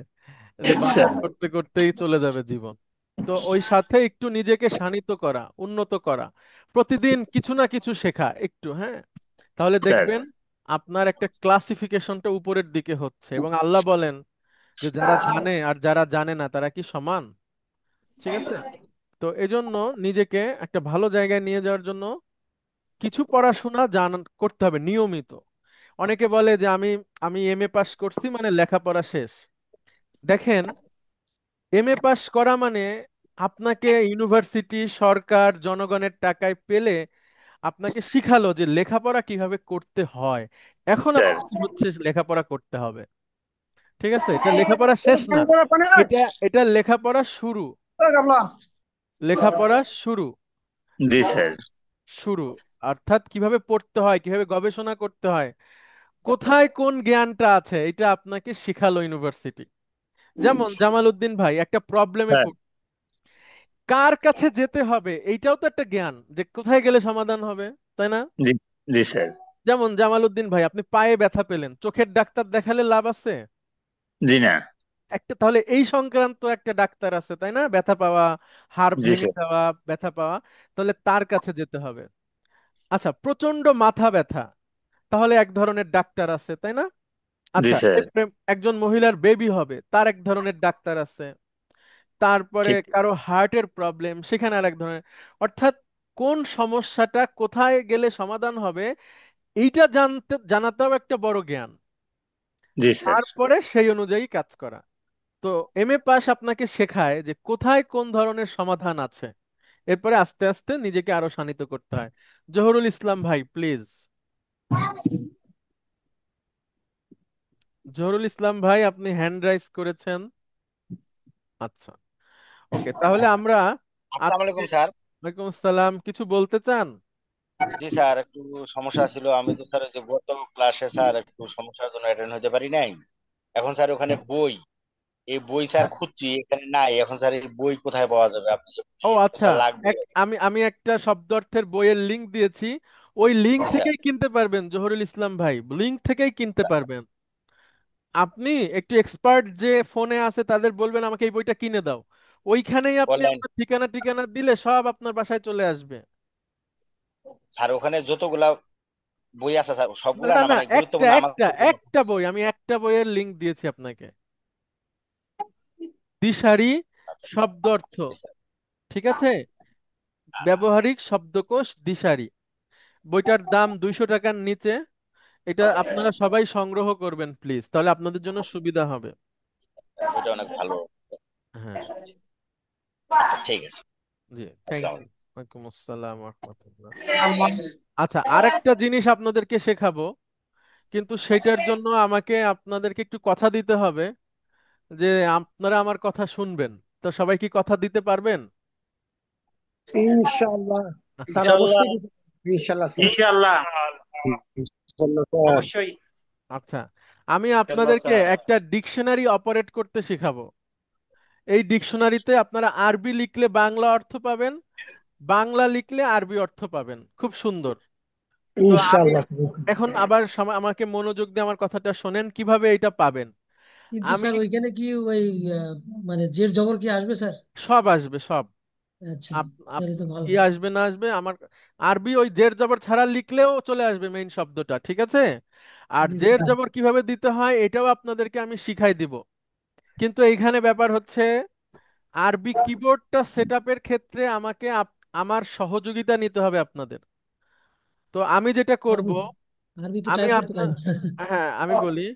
যে বাজার করতে করতেই চলে যাবে জীবন। তো ওই সাথে একটু নিজেকে শানিত করা, উন্নত করা, প্রতিদিন কিছু না কিছু শেখা একটু, হ্যাঁ, তাহলে স্যার দেখবেন আপনার একটা ক্লাসিফিকেশনটা উপরের দিকে হচ্ছে। এবং আল্লাহ বলেন যে যারা জানে আর যারা জানে না তারা কি সমান? ঠিক আছে? তো এজন্য নিজেকে একটা ভালো জায়গায় নিয়ে যাওয়ার জন্য কিছু পড়াশোনা করতে হবে নিয়মিত। অনেকে বলে যে আমি আমি এমএ পাস করছি মানে লেখাপড়া শেষ। দেখেন, এমএ পাস করা মানে আপনাকে ইউনিভার্সিটি, সরকার জনগণের টাকায় পেলে আপনাকে শিখালো যে লেখাপড়া কিভাবে করতে হয়। এখন স্যার আপনাকে হচ্ছে লেখাপড়া করতে হবে। ঠিক আছে? এটা লেখাপড়া শেষ না, এটা এটা লেখাপড়া শুরু। লেখাপড়া শুরু, জি স্যার শুরু অর্থাৎ কিভাবে পড়তে হয়, কিভাবে গবেষণা করতে হয়, কোথায় কোন জ্ঞানটা আছে, এটা আপনাকে শিখালো ইউনিভার্সিটি। যেমন জামাল উদ্দিন ভাই একটা প্রবলেমে হ্যাঁ কার কাছে যেতে হবে এইটাও তো একটা জ্ঞান, যে কোথায় গেলে সমাধান হবে, তাই না? জি জি স্যার যেমন জামাল উদ্দিন ভাই আপনি পায়ে ব্যথা পেলেন, চোখের ডাক্তার দেখালে লাভ আছে? জি না একটা তাহলে এই সংক্রান্ত একটা ডাক্তার আছে, তাই না? ব্যথা পাওয়া, হাড় জি ভেঙে স্যার যাওয়া, ব্যথা পাওয়া, তাহলে তার কাছে যেতে হবে। আচ্ছা, প্রচন্ড মাথা ব্যথা, তাহলে এক ধরনের ডাক্তার আছে, তাই না? জি আচ্ছা, স্যার এরপরে একজন মহিলার বেবি হবে, তার এক ধরনের ডাক্তার আছে। তারপরে ঠিক কারো হার্টের প্রবলেম, সেখানে আর এক ধরনের। অর্থাৎ কোন সমস্যাটা কোথায় গেলে সমাধান হবে এইটা জানাটাও একটা বড় জ্ঞান। জি স্যার তারপরে সেই অনুযায়ী কাজ করা। তো এমএ পাস আপনাকে শেখায় যে কোথায় কোন ধরনের সমাধান আছে, এরপরে আস্তে আস্তে নিজেকে আরো শানিত করতে হয়। জহুরুল ইসলাম ভাই প্লিজ। জহুরুল ইসলাম ভাই আপনি হ্যান্ড রাইজ করেছেন। আচ্ছা, ওকে, তাহলে আমরা আসসালামু আজকে, আলাইকুম স্যার। ওয়ালাইকুম আসসালাম, কিছু বলতে চান? জি স্যার, একটু সমস্যা ছিল। আমি তো স্যার ওই যে গত ক্লাসে স্যার একটু সমস্যার জন্য অ্যাটেন্ড হতে পারি নাই। এখন স্যার ওখানে বই, এই বই স্যার খুঁজছি, এখানে নাই। এখন স্যার এই বই কোথায় পাওয়া যাবে? আপনি যে ও বইগুলো আচ্ছা, স্যার লাগবে। আমি আমি একটা শব্দার্থের বইয়ের লিংক দিয়েছি, ওই লিংক জি স্যার। থেকেই কিনতে পারবেন জহুরুল ইসলাম ভাই, লিংক থেকেই কিনতে পারবেন। আপনি একটু এক্সপার্ট যে ফোনে আছে তাদের বলবেন আমাকে এই বইটা কিনে দাও, ওইখানেই আপনি অনলাইন আপনার ঠিকানা ঠিকানা দিলে সব আপনার বাসায় চলে আসবে। স্যার, ওখানে যতগুলা বই আছে স্যার, না সবগুলা না না, না, মানে একটা গুরুত্বপূর্ণ, আমার একটা গুরুত্বপূর্ণ। একটা বই, আমি একটা বইয়ের লিংক দিয়েছি আপনাকে, দিশারি আচ্ছা। শব্দ অর্থ, জি স্যার। ঠিক আছে? ব্যবহারিক শব্দকোষ দিশারি, বইটার দাম 200 টাকার নিচে। এটা আপনারা সবাই সংগ্রহ করবেন প্লিজ, তাহলে আপনাদের জন্য সুবিধা হবে। বইটা অনেক ভালো। হ্যাঁ, আচ্ছা ঠিক আছে। জি, থ্যাংক আসসালামু ইউ। ওয়ালাইকুম আসসালাম ওয়া রাহমাতুল্লাহ। আল্লাহ। আচ্ছা, আরেকটা জিনিস আপনাদেরকে শেখাবো, কিন্তু সেটার জন্য আমাকে আপনাদেরকে একটু কথা দিতে হবে যে আপনারা আমার কথা শুনবেন। তো সবাই কি কথা দিতে পারবেন? ইনশাআল্লাহ স্যার, ইনশাল্লাহ। অবশ্যই ইনশাআল্লাহ স্যার। ইনশাআল্লাহ, ইনশাআল্লাহ স্যার। অবশ্যই। আচ্ছা, আমি আপনাদেরকে একটা ডিকশনারি অপারেট করতে শেখাবো। এই ডিকশনারিতে আপনারা আরবি লিখলে বাংলা অর্থ পাবেন, বাংলা লিখলে আরবি অর্থ পাবেন, খুব সুন্দর। তো আমি ইনশাআল্লাহ এখন আবার আমাকে মনোযোগ দিয়ে আমার কথাটা শোনেন কিভাবে এটা পাবেন। কিন্তু আমি স্যার ওইখানে কি ওই আহ, মানে জের জবর কি আসবে স্যার? সব আসবে, সব। আচ্ছা, আপ আপ তাহলে তো ভালো। কি আসবে না আসবে আমার, আরবি ওই জের জবর ছাড়া লিখলেও চলে আসবে মেইন শব্দটা, ঠিক আছে? আর জি জের স্যার। জবর কিভাবে দিতে হয় এটাও আপনাদেরকে আমি শিখাই দিব। কিন্তু এইখানে ব্যাপার হচ্ছে আরবি কিবোর্ডটা সেট আপের ক্ষেত্রে আমাকে আমার সহযোগিতা নিতে হবে আপনাদের। তো আমি যেটা করব, আরবি আরবি তো আমি টাইপ করতে আপনার, পারি না। হ্যাঁ আমি বলি,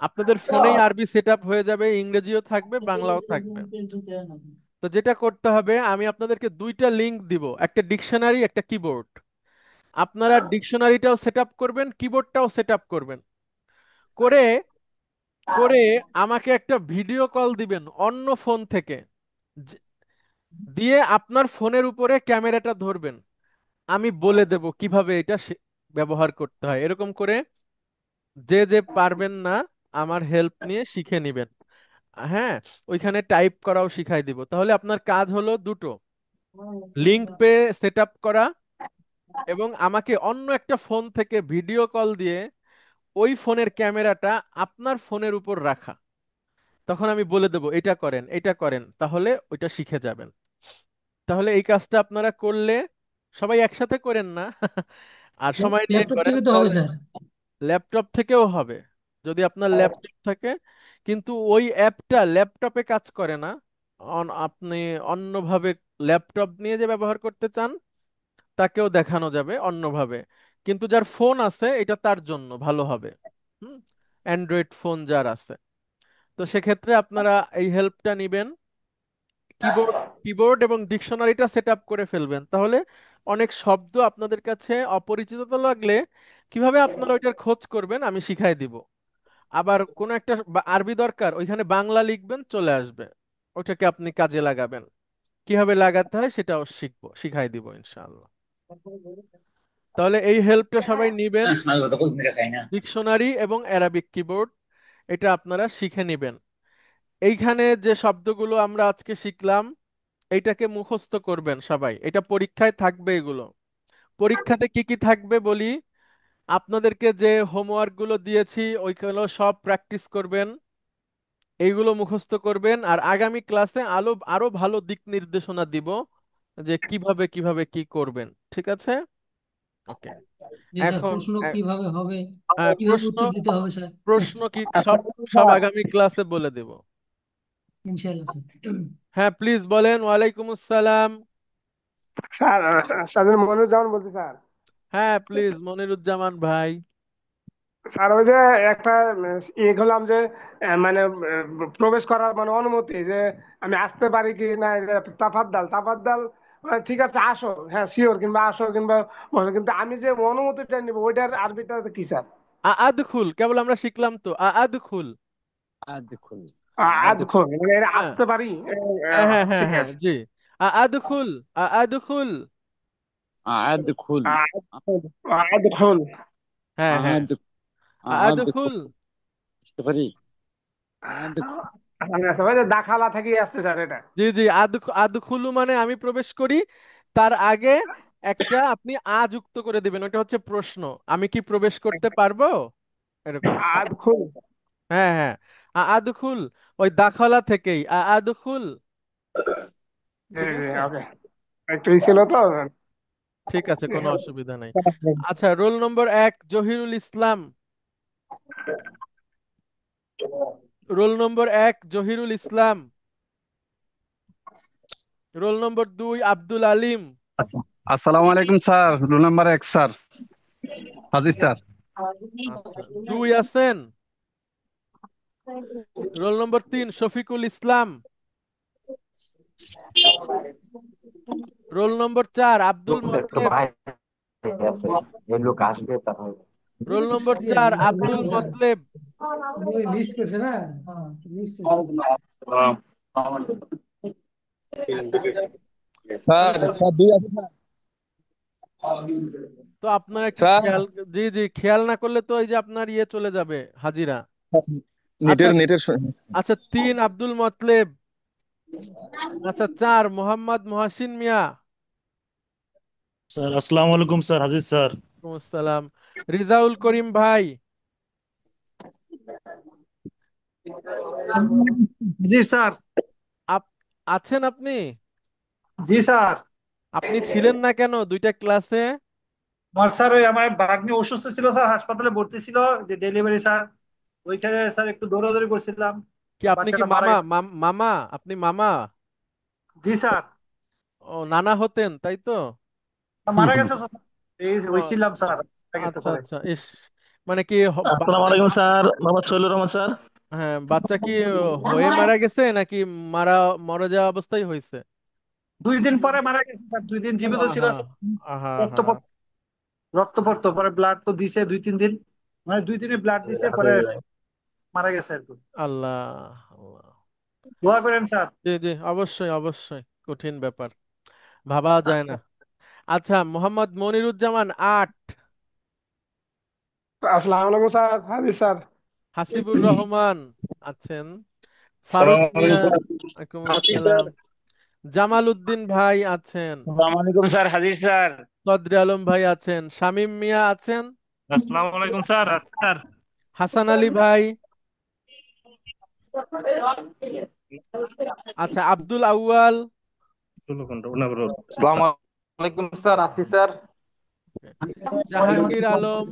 আপনাদের ফোনেই আরবি সেট আপ হয়ে যাবে, ইংরেজিও থাকবে বাংলাও থাকবে। তো যেটা করতে হবে, আমি আপনাদেরকে দুইটা লিংক দিব, একটা ডিকশনারি একটা কিবোর্ড। আপনারা ডিকশনারিটাও সেট আপ করবেন, কিবোর্ডটাও সেট আপ করবেন, করে করে আমাকে একটা ভিডিও কল দিবেন অন্য ফোন থেকে, যে- দিয়ে আপনার ফোনের উপরে ক্যামেরাটা ধরবেন, আমি বলে দেব কিভাবে এটা ব্যবহার করতে হয়। এরকম করে যে যে পারবেন না আমার হেল্প নিয়ে শিখে নিবেন। হ্যাঁ, ওইখানে টাইপ করাও শিখাই দিব। তাহলে আপনার কাজ হলো দুটো, লিংক পে সেট আপ করা এবং আমাকে অন্য একটা ফোন থেকে ভিডিও কল দিয়ে ওই ফোনের ক্যামেরাটা আপনার ফোনের উপর রাখা। তখন আমি বলে দেবো এটা করেন এটা করেন, তাহলে ওইটা শিখে যাবেন। তাহলে এই কাজটা আপনারা করলে, সবাই একসাথে করেন না আর সময় নিয়ে ল্যাপটপ করেন, থেকে তো হবে তাহলে স্যার। ল্যাপটপ থেকেও হবে যদি আপনার ল্যাপটপ থাকে। কিন্তু ওই অ্যাপটা ল্যাপটপে কাজ করে না। আপনি অন্যভাবে ল্যাপটপ নিয়ে যে ব্যবহার করতে চান তাকেও দেখানো যাবে অন্যভাবে। কিন্তু যার ফোন আছে এটা তার জন্য ভালো হবে। হুম, অ্যান্ড্রয়েড ফোন যার আছে, তো সেক্ষেত্রে আপনারা এই হেল্পটা নিবেন। কিবোর্ড কিবোর্ড এবং ডিকশনারিটা সেট আপ করে ফেলবেন, তাহলে অনেক শব্দ আপনাদের কাছে অপরিচিত তো লাগলে কিভাবে আপনারা ওইটার খোঁজ করবেন আমি শিখাই দিব। আবার কোনো একটা আরবি দরকার, ওইখানে বাংলা লিখবেন, চলে আসবে, ওটাকে আপনি কাজে লাগাবেন। কিভাবে লাগাতে হয় সেটাও শিখাই দিব ইনশাআল্লাহ। তাহলে এই হেল্পটা সবাই নিবেন। ডিকশনারি এবং অ্যারাবিক কিবোর্ড এটা আপনারা শিখে নেবেন। এইখানে যে শব্দগুলো আমরা আজকে শিখলাম এইটাকে মুখস্থ করবেন সবাই, এটা পরীক্ষায় থাকবে। এগুলো পরীক্ষাতে কি কি থাকবে বলি, আপনাদেরকে যে হোমওয়ার্ক গুলো দিয়েছি ওইগুলো সব প্র্যাকটিস করবেন, এইগুলো মুখস্থ করবেন। আর আগামী ক্লাসে আরো ভালো দিক নির্দেশনা দিব যে কিভাবে কিভাবে কি করবেন। ঠিক আছে? ওকে। জি স্যার, এখন প্রশ্ন কিভাবে হবে, কিভাবে প্রশ্ন উত্তর দিতে হবে স্যার। প্রশ্ন কি সব সব আগামী ক্লাসে বলে দেব। ইনশাআল্লাহ স্যার। হ্যাঁ, প্লিজ বলেন। ওয়ালাইকুম আসসালাম। স্যার, স্যার মনিরুজ্জামান বলছি স্যার। হ্যাঁ প্লিজ, মনিরুজ্জামান ভাই। স্যার ওই যে একটা ইয়ে করলাম যে মানে প্রবেশ করার মানে অনুমতি, যে আমি আসতে পারি কি না, তাফাদ্দাল তাফাদ্দাল, ঠিক আছে আসো, হ্যাঁ শিওর, কিংবা আসো কিংবা বসো। কিন্তু আমি যে অনুমতিটা নিবো ওইটার আরবিটা কি স্যার? আদখুল, কেবল আমরা শিখলাম তো আদখুল। আদখল মানে এরা হ্যাঁ আসতে পারি? হ্যাঁ হ্যাঁ হ্যাঁ ঠিক হ্যাঁ, আছে। জি। আদখুল আদখুল। আদখল। হ্যাঁ হ্যাঁ, আদখুল। ওই যে দাখালা থেকে আসছে স্যার এটা। জি জি, আদখুলু মানে আমি প্রবেশ করি, তার আগে একটা আপনি যুক্ত করে দিবেন, ওটা হচ্ছে প্রশ্ন, আমি কি প্রবেশ করতে পারবো, এরকম। আদখল। হ্যাঁ হ্যাঁ, আদখুল, ওই দাখলা থেকেই আদখুল। ঠিক আছে, ওকে, একটু ই ছিল তো। ঠিক আছে, কোনো অসুবিধা নেই। আচ্ছা, roll number 1 Zahirul Islam. Roll number 1 Zahirul Islam. Roll number 2 Abdul Alim. আসসালামু আলাইকুম স্যার, রোল নাম্বার 1 স্যার, হাজির স্যার। আচ্ছা, 2 আছেন। Roll number 3 Shafiqul Islam. Roll number 4 Abdul Motleb. Roll number 4 Abdul Motleb. List করছে না? লিস্ট স্যার স্যার 2 আছে স্যার। তো আপনারা একটু স্যার খেয়াল, জি জি, খেয়াল না করলে তো এই যে আপনার ইয়ে চলে যাবে, হাজিরা। আচ্ছা নেটের নেটের আচ্ছা, 3 আব্দুল মতলেব। আচ্ছা, 4 মোহাম্মদ মহসিন মিয়া। স্যার আসসালামু আলাইকুম স্যার, হাজির স্যার। ওয়ালাইকুম আসসালাম। রিজাউল করিম ভাই। জি স্যার। আপ আছেন আপনি? জি স্যার। আপনি ছিলেন না কেন দুইটা ক্লাসে? আমার স্যার ওই আমার ভাগ্নি অসুস্থ ছিল স্যার, হাসপাতালে ভর্তি ছিল, যে ডেলিভারি স্যার, ওইখানে স্যার একটু দৌড়াদৌড়ি করছিলাম, কি আপনি কি বাচ্চাটা মারা মামা? গেছে। মামা, আপনি মামা? জি স্যার। ও, নানা হতেন তাই তো? মারা গেছে স্যার। এই ও, হয়েছিলাম স্যার, মারা গেছে আচ্ছা পরে। আচ্ছা, ইস, মানে কি আসসালামু বাচ্চা, আলাইকুম স্যার, মোহাম্মদ শৈলুর রহমান স্যার। হ্যাঁ বাচ্চা কি হয়ে মারা গেছে নাকি মারা মরে যাওয়া অবস্থায় হয়েছে? 2 দিন পরে মারা গেছে স্যার, 2 দিন জীবিত ছিল আহা, স্যার। আহা, রক্ত আহা। রক্ত পড়তো, পরে ব্লাড তো দিছে 2-3 দিন, মানে 2 দিনে ব্লাড দিছে, পরে মারা গেছে আর কি। আল্লাহ আল্লাহ। দোয়া করেন স্যার। জি জি, অবশ্যই অবশ্যই, কঠিন ব্যাপার, ভাবা যায় না। আচ্ছা, মোহাম্মদ মনিরুজ্জামান 8। আসসালামু আলাইকুম স্যার, হাজির স্যার। হাসিবুর রহমান আছেন। ফারুক আসসালামু মিয়া। আলাইকুম স্যার। ওয়ালাইকুম হাজির স্যার। আসসালাম। জামাল উদ্দিন ভাই আছেন, আসসালামু আলাইকুম স্যার, হাজির স্যার। কদরে আলম ভাই আছেন, শামীম মিয়া আছেন, আসসালামু আলাইকুম স্যার। স্যার হাসান আলী ভাই, আচ্ছা আব্দুল আউয়াল, আসসালামু আলাইকুম স্যার, আছি স্যার। জাহাঙ্গীর আলম,